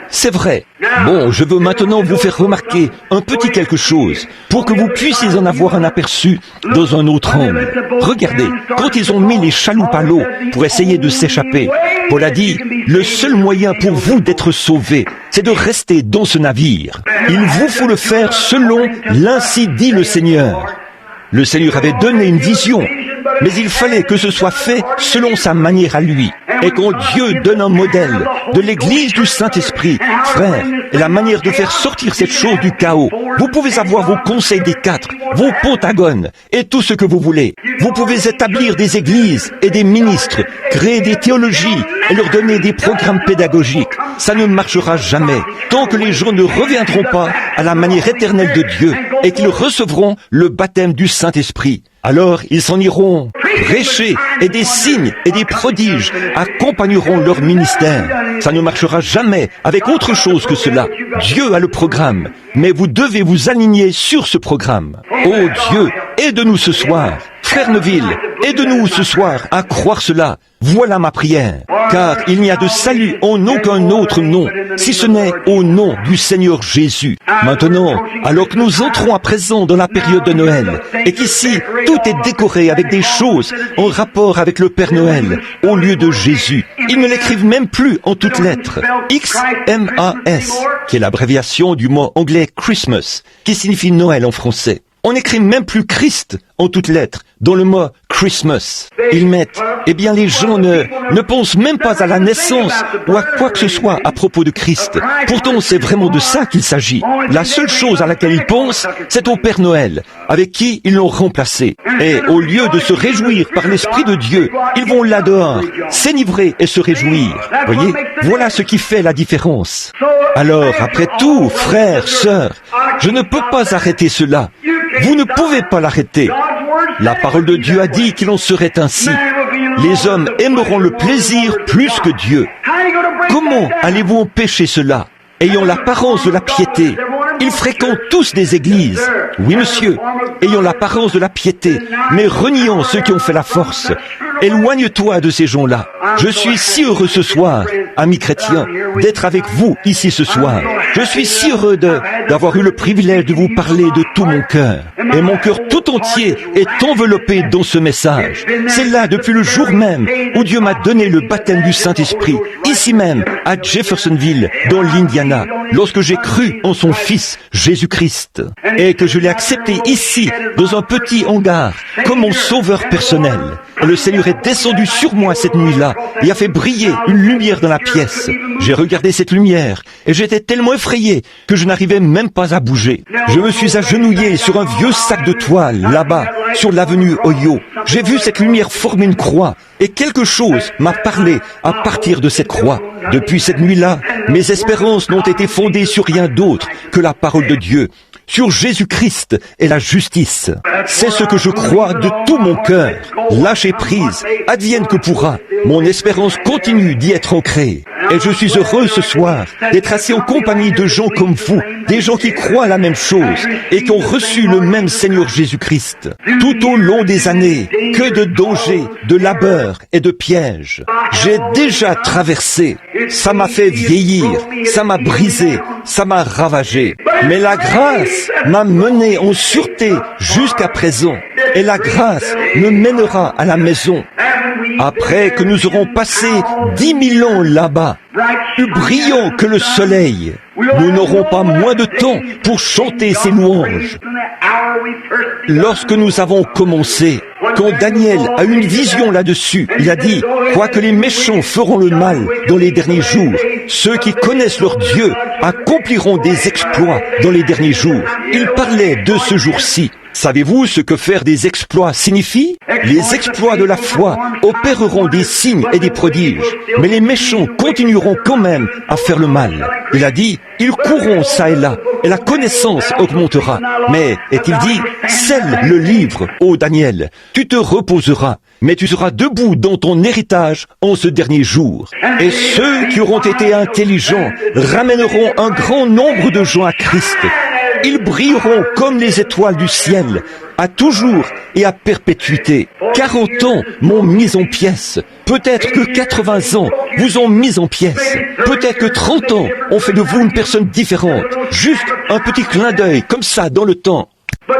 C'est vrai. Bon, je veux maintenant vous faire remarquer un petit quelque chose, pour que vous puissiez en avoir un aperçu dans un autre angle. Regardez, quand ils ont mis les chaloupes à l'eau pour essayer de s'échapper, Paul a dit, le seul moyen pour vous d'être sauvés, c'est de rester dans ce navire. Il vous faut le faire selon l'ainsi dit le Seigneur. Le Seigneur avait donné une vision, mais il fallait que ce soit fait selon sa manière à lui. Et quand Dieu donne un modèle de l'Église du Saint-Esprit, frère, et la manière de faire sortir cette chose du chaos, vous pouvez avoir vos conseils des quatre, vos pentagones, et tout ce que vous voulez. Vous pouvez établir des églises et des ministres, créer des théologies et leur donner des programmes pédagogiques. Ça ne marchera jamais tant que les gens ne reviendront pas à la manière éternelle de Dieu et qu'ils recevront le baptême du Saint-Esprit. Alors ils s'en iront prêcher et des signes et des prodiges accompagneront leur ministère. Ça ne marchera jamais avec autre chose que cela. Dieu a le programme, mais vous devez vous aligner sur ce programme. Oh Dieu, aide-nous ce soir. Frère Neville, aide-nous ce soir à croire cela. Voilà ma prière. Car il n'y a de salut en aucun autre nom, si ce n'est au nom du Seigneur Jésus. Maintenant, alors que nous entrons à présent dans la période de Noël, et qu'ici, tout est décoré avec des choses en rapport avec le Père Noël, au lieu de Jésus. Ils ne l'écrivent même plus en toutes lettres. X-M-A-S, qui est l'abréviation du mot anglais Christmas, qui signifie Noël en français. On n'écrit même plus Christ en toutes lettres dans le mot Christmas. Ils mettent, eh bien les gens ne pensent même pas à la naissance ou à quoi que ce soit à propos de Christ. Pourtant c'est vraiment de ça qu'il s'agit. La seule chose à laquelle ils pensent, c'est au Père Noël, avec qui ils l'ont remplacé. Et au lieu de se réjouir par l'Esprit de Dieu, ils vont là dehors, s'enivrer et se réjouir. Voyez, voilà ce qui fait la différence. Alors, après tout, frères, sœurs, je ne peux pas arrêter cela. Vous ne pouvez pas l'arrêter. La parole de Dieu a dit qu'il en serait ainsi. Les hommes aimeront le plaisir plus que Dieu. Comment allez-vous empêcher cela? Ayant l'apparence de la piété. Ils fréquentent tous des églises. Oui, monsieur. Ayant l'apparence de la piété, mais reniant ceux qui ont fait la force. éloigne-toi de ces gens-là. Je suis si heureux ce soir, amis chrétiens, d'être avec vous ici ce soir. Je suis si heureux d'avoir eu le privilège de vous parler de tout mon cœur. Et mon cœur tout entier est enveloppé dans ce message. C'est là depuis le jour même où Dieu m'a donné le baptême du Saint-Esprit, ici même, à Jeffersonville, dans l'Indiana, lorsque j'ai cru en son Fils, Jésus-Christ, et que je l'ai accepté ici, dans un petit hangar, comme mon sauveur personnel. Le Seigneur est descendu sur moi cette nuit-là et a fait briller une lumière dans la pièce. J'ai regardé cette lumière et j'étais tellement effrayé que je n'arrivais même pas à bouger. Je me suis agenouillé sur un vieux sac de toile, là-bas, sur l'avenue Ohio. J'ai vu cette lumière former une croix et quelque chose m'a parlé à partir de cette croix. Depuis cette nuit-là, mes espérances n'ont été fondées sur rien d'autre que la parole de Dieu, sur Jésus-Christ et la justice. C'est ce que je crois de tout mon cœur. Lâcher prise, advienne que pourra. Mon espérance continue d'y être ancrée. Et je suis heureux ce soir d'être assis en compagnie de gens comme vous, des gens qui croient la même chose et qui ont reçu le même Seigneur Jésus-Christ. Tout au long des années, que de dangers, de labeurs et de pièges. J'ai déjà traversé. Ça m'a fait vieillir, ça m'a brisé, ça m'a ravagé. Mais la grâce m'a mené en sûreté jusqu'à présent. Et la grâce me mènera à la maison. Après que nous aurons passé 10 000 ans là-bas, plus brillants que le soleil, nous n'aurons pas moins de temps pour chanter ses louanges. Lorsque nous avons commencé, quand Daniel a eu une vision là-dessus, il a dit, « Quoique les méchants feront le mal dans les derniers jours, ceux qui connaissent leur Dieu accompliront des exploits dans les derniers jours. » Il parlait de ce jour-ci. Savez-vous ce que faire des exploits signifie? Les exploits de la foi opéreront des signes et des prodiges, mais les méchants continueront quand même à faire le mal. Il a dit, ils courront ça et là, et la connaissance augmentera. Mais, est-il dit, scelle le livre, ô Daniel, tu te reposeras, mais tu seras debout dans ton héritage en ce dernier jour. Et ceux qui auront été intelligents ramèneront un grand nombre de gens à Christ. Ils brilleront comme les étoiles du ciel, à toujours et à perpétuité. 40 ans m'ont mis en pièces. Peut-être que 80 ans vous ont mis en pièces. Peut-être que 30 ans ont fait de vous une personne différente. Juste un petit clin d'œil, comme ça, dans le temps.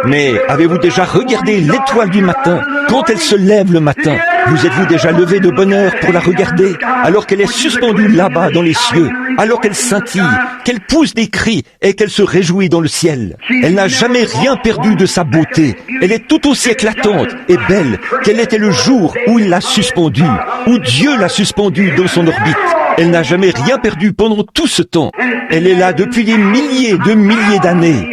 Mais avez-vous déjà regardé l'étoile du matin, quand elle se lève le matin? Vous êtes-vous déjà levé de bonne heure pour la regarder, alors qu'elle est suspendue là-bas dans les cieux, alors qu'elle scintille, qu'elle pousse des cris et qu'elle se réjouit dans le ciel? Elle n'a jamais rien perdu de sa beauté. Elle est tout aussi éclatante et belle qu'elle était le jour où il l'a suspendue, où Dieu l'a suspendue dans son orbite. Elle n'a jamais rien perdu pendant tout ce temps. Elle est là depuis des milliers de milliers d'années.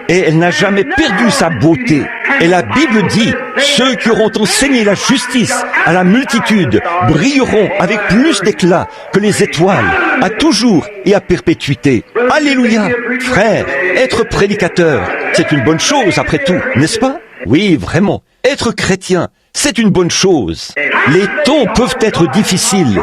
Et elle n'a jamais perdu sa beauté. Et la Bible dit, ceux qui auront enseigné la justice à la multitude brilleront avec plus d'éclat que les étoiles, à toujours et à perpétuité. Alléluia! Frère, être prédicateur, c'est une bonne chose après tout, n'est-ce pas? Oui, vraiment. Être chrétien, c'est une bonne chose. Les temps peuvent être difficiles.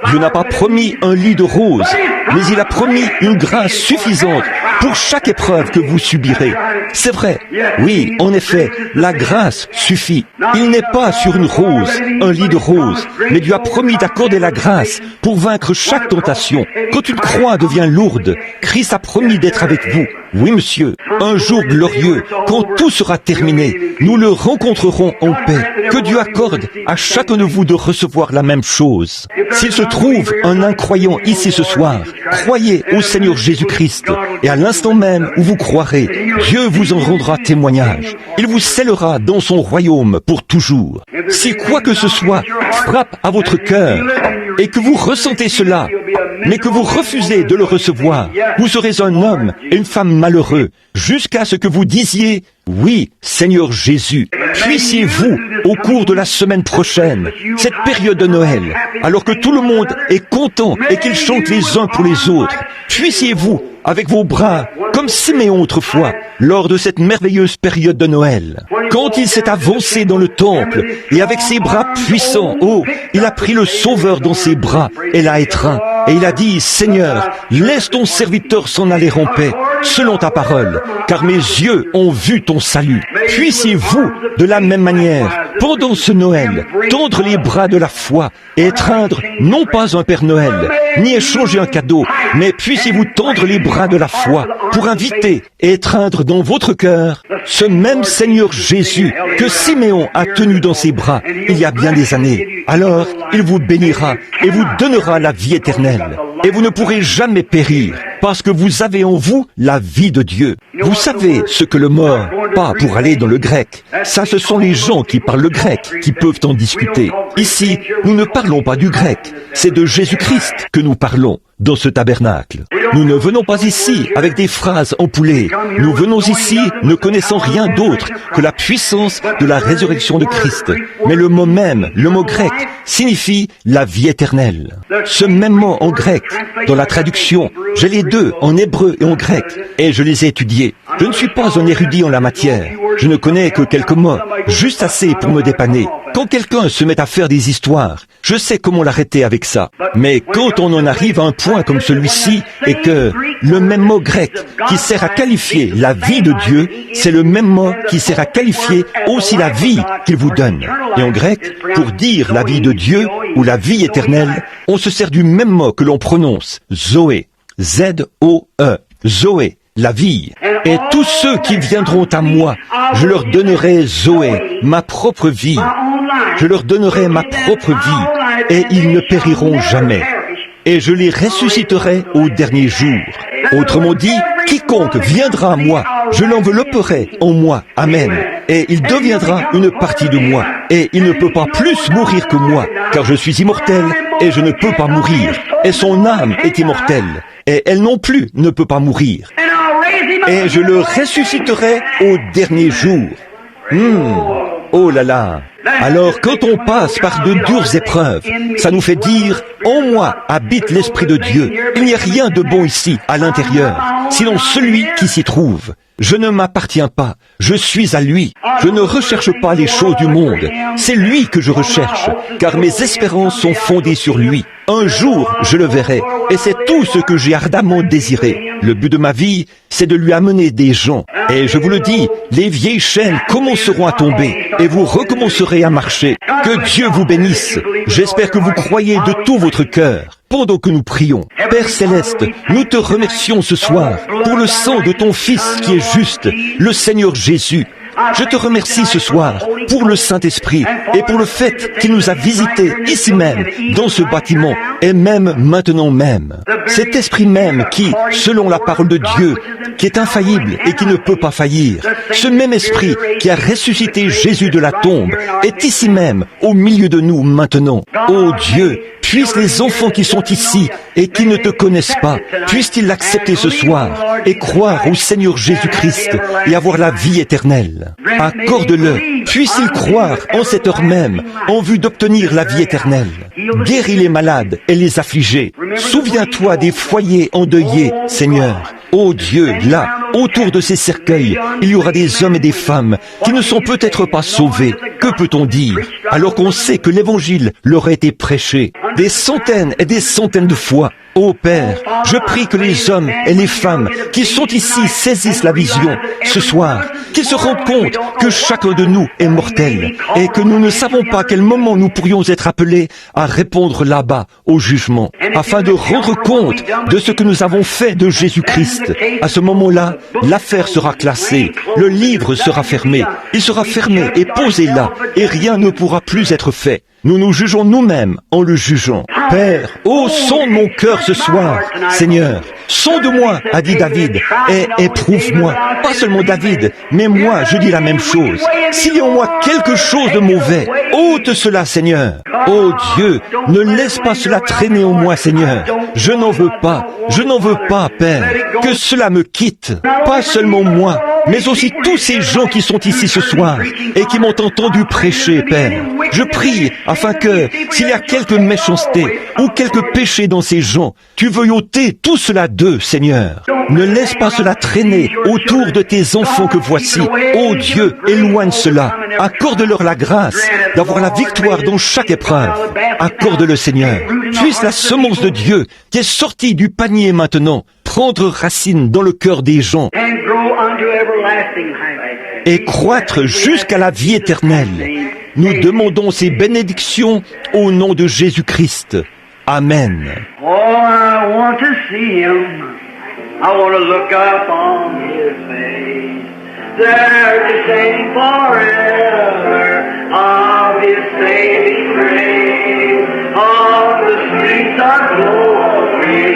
Dieu n'a pas promis un lit de roses, mais il a promis une grâce suffisante pour chaque épreuve que vous subirez. C'est vrai. Oui, en effet, la grâce suffit. Il n'est pas sur une rose, un lit de roses, mais Dieu a promis d'accorder la grâce pour vaincre chaque tentation. Quand une croix devient lourde, Christ a promis d'être avec vous. Oui, monsieur, un jour glorieux, quand tout sera terminé, nous le rencontrerons en paix. Que Dieu accorde à chacun de vous de recevoir la même chose. S'il se trouve un incroyant ici ce soir, croyez au Seigneur Jésus-Christ, et à l'instant même où vous croirez, Dieu vous en rendra témoignage. Il vous scellera dans son royaume pour toujours. Si quoi que ce soit frappe à votre cœur, et que vous ressentez cela, mais que vous refusez de le recevoir, vous serez un homme et une femme malheureux, jusqu'à ce que vous disiez, oui, Seigneur Jésus, puissiez-vous, au cours de la semaine prochaine, cette période de Noël, alors que tout le monde est content et qu'ils chantent les uns pour les autres, puissiez-vous avec vos bras, comme Siméon autrefois, lors de cette merveilleuse période de Noël. Quand il s'est avancé dans le temple, et avec ses bras puissants, il a pris le Sauveur dans ses bras et l'a étreint. Et il a dit, Seigneur, laisse ton serviteur s'en aller en paix, selon ta parole, car mes yeux ont vu ton salut. Puissiez-vous, de la même manière, pendant ce Noël, tendre les bras de la foi et étreindre non pas un Père Noël, ni échanger un cadeau, mais puissiez-vous tendre les bras de la foi pour inviter et étreindre dans votre cœur ce même Seigneur Jésus que Siméon a tenu dans ses bras il y a bien des années. Alors, il vous bénira et vous donnera la vie éternelle. Et vous ne pourrez jamais périr, parce que vous avez en vous la vie de Dieu. Vous savez ce que le mot, pas pour aller dans le grec, ça ce sont les gens qui parlent le grec, qui peuvent en discuter. Ici, nous ne parlons pas du grec, c'est de Jésus-Christ que nous parlons dans ce tabernacle. Nous ne venons pas ici avec des phrases empoulées. Nous venons ici ne connaissant rien d'autre que la puissance de la résurrection de Christ. Mais le mot même, le mot grec, signifie la vie éternelle. Ce même mot en grec, dans la traduction, j'ai les deux, en hébreu et en grec, et je les ai étudiés. Je ne suis pas un érudit en la matière. Je ne connais que quelques mots, juste assez pour me dépanner. Quand quelqu'un se met à faire des histoires, je sais comment l'arrêter avec ça. Mais quand on en arrive à un point comme celui-ci, et que le même mot grec qui sert à qualifier la vie de Dieu, c'est le même mot qui sert à qualifier aussi la vie qu'il vous donne. Et en grec, pour dire la vie de Dieu ou la vie éternelle, on se sert du même mot que l'on prononce, Zoé, Z-O-E, Zoé, la vie. Et tous ceux qui viendront à moi, je leur donnerai Zoé, ma propre vie. Je leur donnerai ma propre vie, et ils ne périront jamais. Et je les ressusciterai au dernier jour. Autrement dit, quiconque viendra à moi, je l'envelopperai en moi. Amen. Et il deviendra une partie de moi. Et il ne peut pas plus mourir que moi, car je suis immortel et je ne peux pas mourir. Et son âme est immortelle, et elle non plus ne peut pas mourir. Et je le ressusciterai au dernier jour. Oh là là. Alors quand on passe par de dures épreuves, ça nous fait dire « En moi habite l'Esprit de Dieu ». Il n'y a rien de bon ici, à l'intérieur, sinon celui qui s'y trouve. Je ne m'appartiens pas, je suis à lui. Je ne recherche pas les choses du monde, c'est lui que je recherche, car mes espérances sont fondées sur lui. Un jour, je le verrai, et c'est tout ce que j'ai ardemment désiré. Le but de ma vie, c'est de lui amener des gens. Et je vous le dis, les vieilles chaînes commenceront à tomber, et vous recommencerez à marcher. Que Dieu vous bénisse. J'espère que vous croyez de tout votre cœur. Pendant que nous prions, Père Céleste, nous te remercions ce soir pour le sang de ton Fils qui est juste, le Seigneur Jésus. Je te remercie ce soir pour le Saint-Esprit et pour le fait qu'il nous a visités ici même, dans ce bâtiment, et même maintenant même. Cet Esprit même qui, selon la parole de Dieu, qui est infaillible et qui ne peut pas faillir, ce même Esprit qui a ressuscité Jésus de la tombe, est ici même, au milieu de nous maintenant. Ô Dieu, puissent les enfants qui sont ici et qui ne te connaissent pas, puissent-ils l'accepter ce soir et croire au Seigneur Jésus-Christ et avoir la vie éternelle. Accorde-le, puissent-ils croire en cette heure même en vue d'obtenir la vie éternelle. Guéris les malades et les affligés. Souviens-toi des foyers endeuillés, Seigneur. Ô Dieu, là, autour de ces cercueils, il y aura des hommes et des femmes qui ne sont peut-être pas sauvés. Que peut-on dire, alors qu'on sait que l'Évangile leur a été prêché des centaines et des centaines de fois? Ô Père, je prie que les hommes et les femmes qui sont ici saisissent la vision ce soir, qu'ils se rendent compte que chacun de nous est mortel et que nous ne savons pas à quel moment nous pourrions être appelés à répondre là-bas au jugement, afin de rendre compte de ce que nous avons fait de Jésus-Christ. À ce moment-là, l'affaire sera classée, le livre sera fermé, il sera fermé et posé là, et rien ne pourra plus être fait. Nous nous jugeons nous-mêmes en le jugeant. Père, ô sonde mon cœur ce soir, Seigneur, sonde-moi, a dit David, et éprouve-moi. Pas seulement David, mais moi, je dis la même chose. S'il y a en moi quelque chose de mauvais, ôte cela, Seigneur. Ô Dieu, ne laisse pas cela traîner en moi, Seigneur. Je n'en veux pas, Père, que cela me quitte. Pas seulement moi, mais aussi tous ces gens qui sont ici ce soir et qui m'ont entendu prêcher, Père. Je prie afin que, s'il y a quelque méchanceté ou quelque péché dans ces gens, tu veuilles ôter tout cela d'eux, Seigneur. Ne laisse pas cela traîner autour de tes enfants que voici. Ô Dieu, éloigne cela. Accorde-leur la grâce d'avoir la victoire dans chaque épreuve. Accorde-le, Seigneur. Puisse la semence de Dieu qui est sortie du panier maintenant prendre racine dans le cœur des gens et croître jusqu'à la vie éternelle. Nous demandons ces bénédictions au nom de Jésus-Christ. Amen. Oh, I want to see him. I want to look up on his face. There to sing forever of his saving grace. On the streets of glory,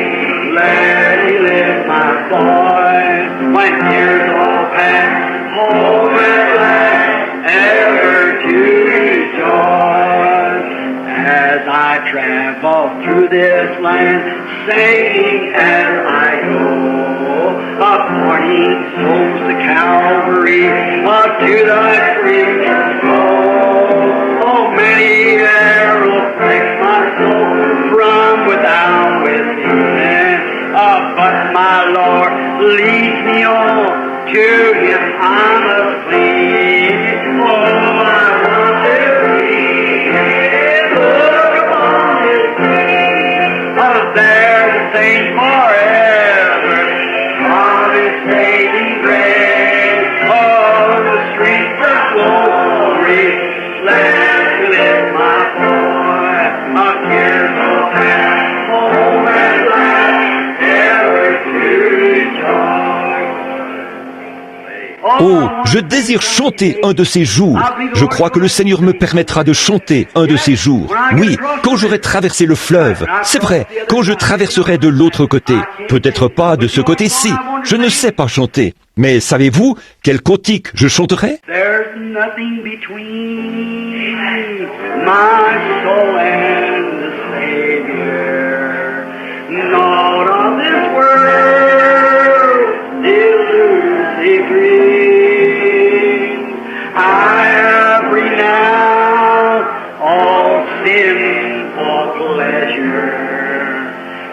let me lift my voice. When tears all pass, home at last, ever to rejoice. As I travel through this land, singing as I go, pointing souls to Calvary, to thy freedom flow. Oh, many arrows prick my soul from without within, but my Lord leads me on to His honest plea. Oh, I want to read His look upon His face. Oh, there to sing forever of His saving grace. Oh, the streets of glory, let me lift my voice. My tears will pass, home at last, ever to rejoice. Oh, je désire chanter un de ces jours. Je crois que le Seigneur me permettra de chanter un de ces jours. Oui, quand j'aurai traversé le fleuve. C'est vrai, quand je traverserai de l'autre côté. Peut-être pas de ce côté-ci. Je ne sais pas chanter. Mais savez-vous quel cantique je chanterai? There's nothing between my soul and the Savior. Not of this world delusive dream. I have renounced all sin for pleasure.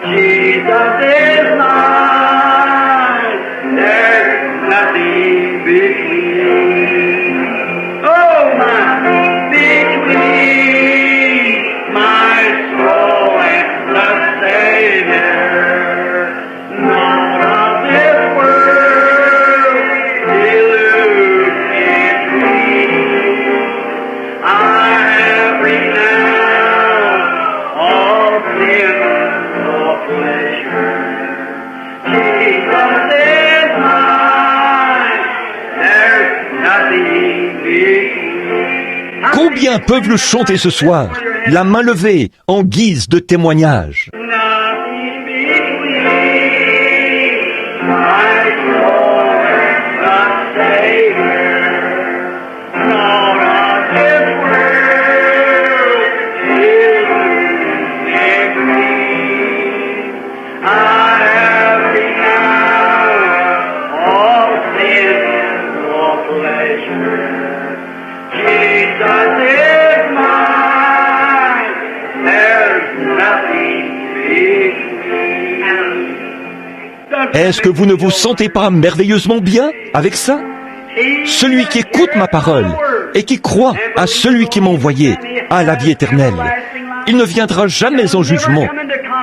Jesus is mine. There's nothing between. Oh, between my soul and the Savior. Not of this world deluding dream. I have renounced all sin for pleasure. Jesus is mine. There's nothing between. Combien peuvent le chanter ce soir? La main levée, en guise de témoignage. Nothing between my soul and the Savior. Not of this world deluding dream. I have renounced all sin for pleasure. Jesus is mine. There's nothing between. Est-ce que vous ne vous sentez pas merveilleusement bien avec ça? Celui qui écoute ma parole et qui croit à celui qui m'a envoyé a la vie éternelle. Il ne viendra jamais en jugement,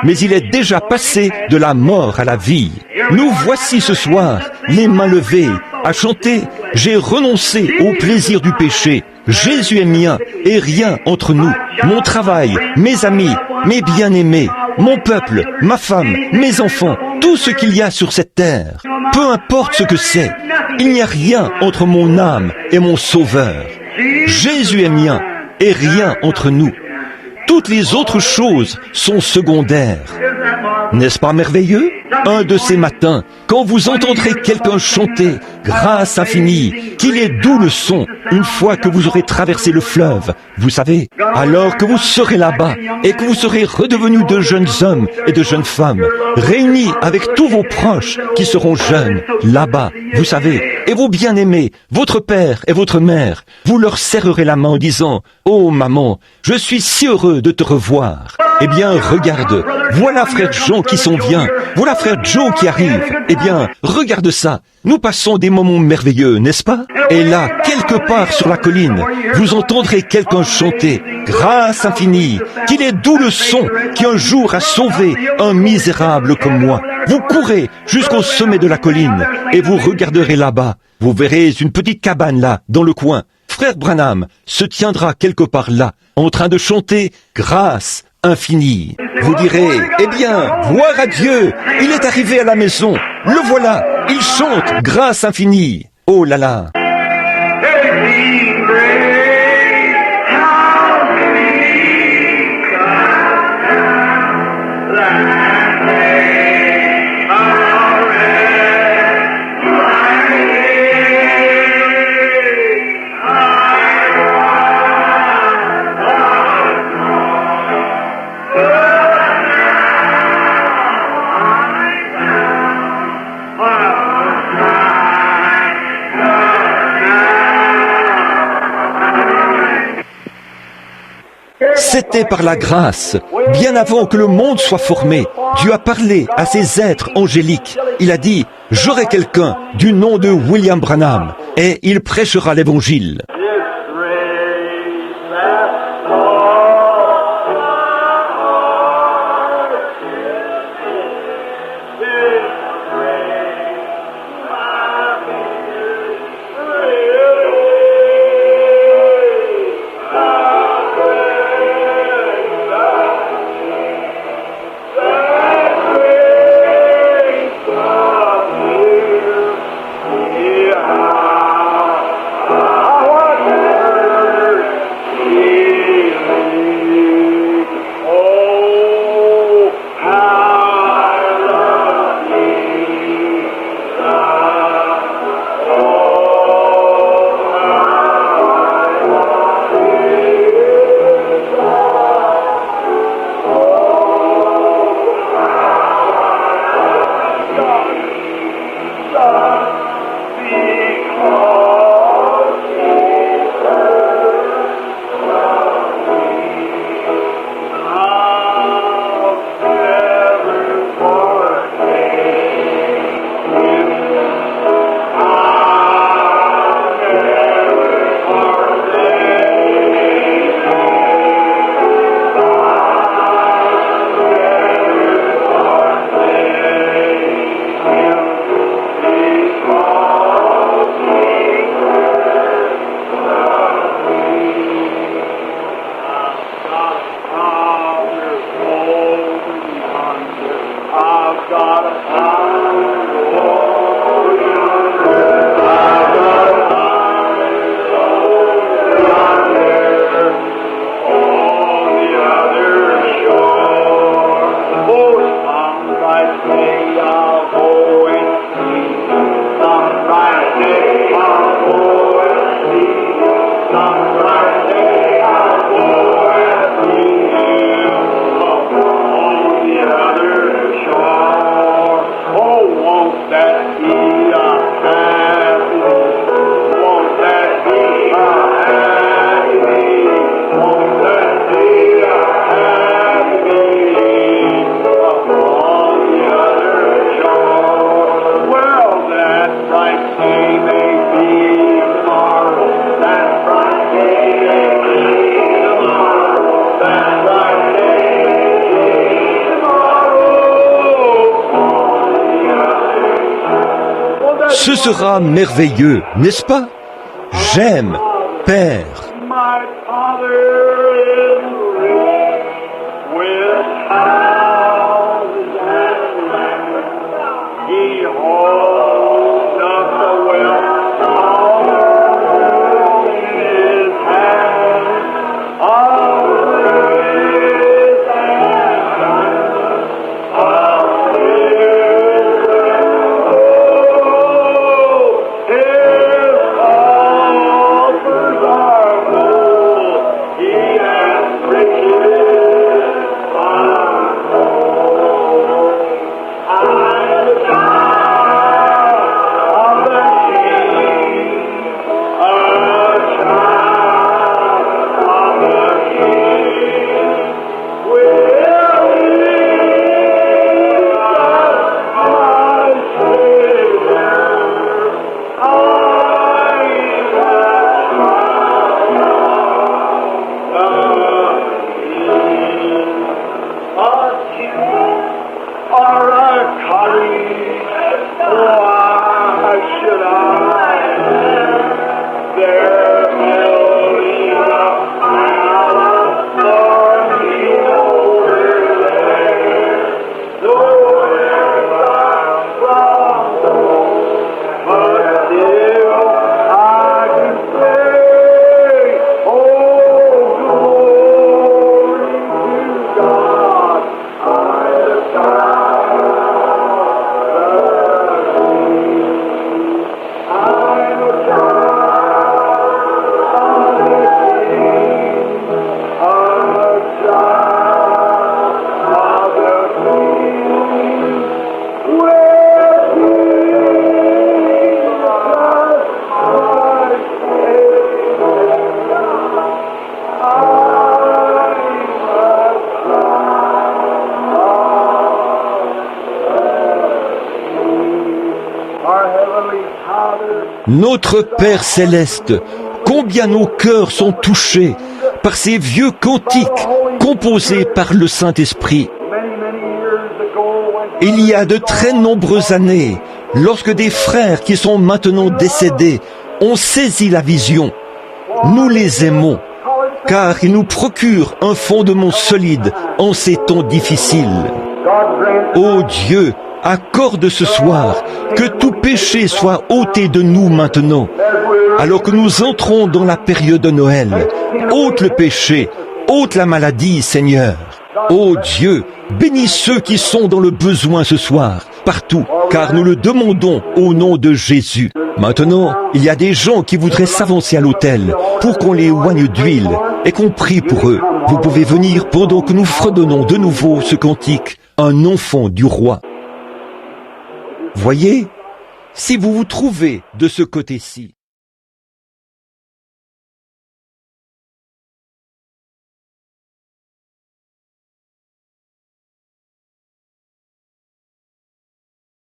mais il est déjà passé de la mort à la vie. Nous voici ce soir, les mains levées, à chanter « J'ai renoncé au plaisir du péché. Jésus est mien et rien entre nous. Mon travail, mes amis, mes bien-aimés, mon peuple, ma femme, mes enfants, tout ce qu'il y a sur cette terre. Peu importe ce que c'est, il n'y a rien entre mon âme et mon Sauveur. Jésus est mien et rien entre nous. Toutes les autres choses sont secondaires. N'est-ce pas merveilleux? un de ces matins, quand vous entendrez quelqu'un chanter « Grâce infinie », qu'il est doux le son, une fois que vous aurez traversé le fleuve, vous savez, alors que vous serez là-bas et que vous serez redevenus de jeunes hommes et de jeunes femmes, réunis avec tous vos proches qui seront jeunes, là-bas, vous savez, et vos bien-aimés, votre père et votre mère, vous leur serrerez la main en disant « Oh maman, je suis si heureux de te revoir ». Eh bien, regarde, voilà frère Jean qui s'en vient, voilà frère Joe qui arrive. Eh bien, regarde ça, nous passons des moments merveilleux, n'est-ce pas? Et là, quelque part sur la colline, vous entendrez quelqu'un chanter « Grâce infinie », qu'il est doux le son qui un jour a sauvé un misérable comme moi. Vous courez jusqu'au sommet de la colline et vous regarderez là-bas. Vous verrez une petite cabane là, dans le coin. Frère Branham se tiendra quelque part là, en train de chanter « Grâce infinie ». Vous direz, eh bien, gloire à Dieu, il est arrivé à la maison, le voilà, il chante grâce infinie. Oh là là. C'était par la grâce, bien avant que le monde soit formé. Dieu a parlé à ces êtres angéliques. Il a dit, j'aurai quelqu'un du nom de William Branham et il prêchera l'évangile. Ce sera merveilleux, n'est-ce pas? J'aime, Père. Oh Notre Père céleste, combien nos cœurs sont touchés par ces vieux cantiques composés par le Saint-Esprit. Il y a de très nombreuses années, lorsque des frères qui sont maintenant décédés ont saisi la vision, nous les aimons, car ils nous procurent un fondement solide en ces temps difficiles. Ô Dieu, accorde ce soir que tout péché soit ôté de nous maintenant, alors que nous entrons dans la période de Noël. Ôte le péché, ôte la maladie, Seigneur. Ô Dieu, bénis ceux qui sont dans le besoin ce soir, partout, car nous le demandons au nom de Jésus. Maintenant, il y a des gens qui voudraient s'avancer à l'autel pour qu'on les oigne d'huile et qu'on prie pour eux. Vous pouvez venir pendant que nous fredonnons de nouveau ce cantique, un enfant du roi. Voyez, si vous vous trouvez de ce côté-ci,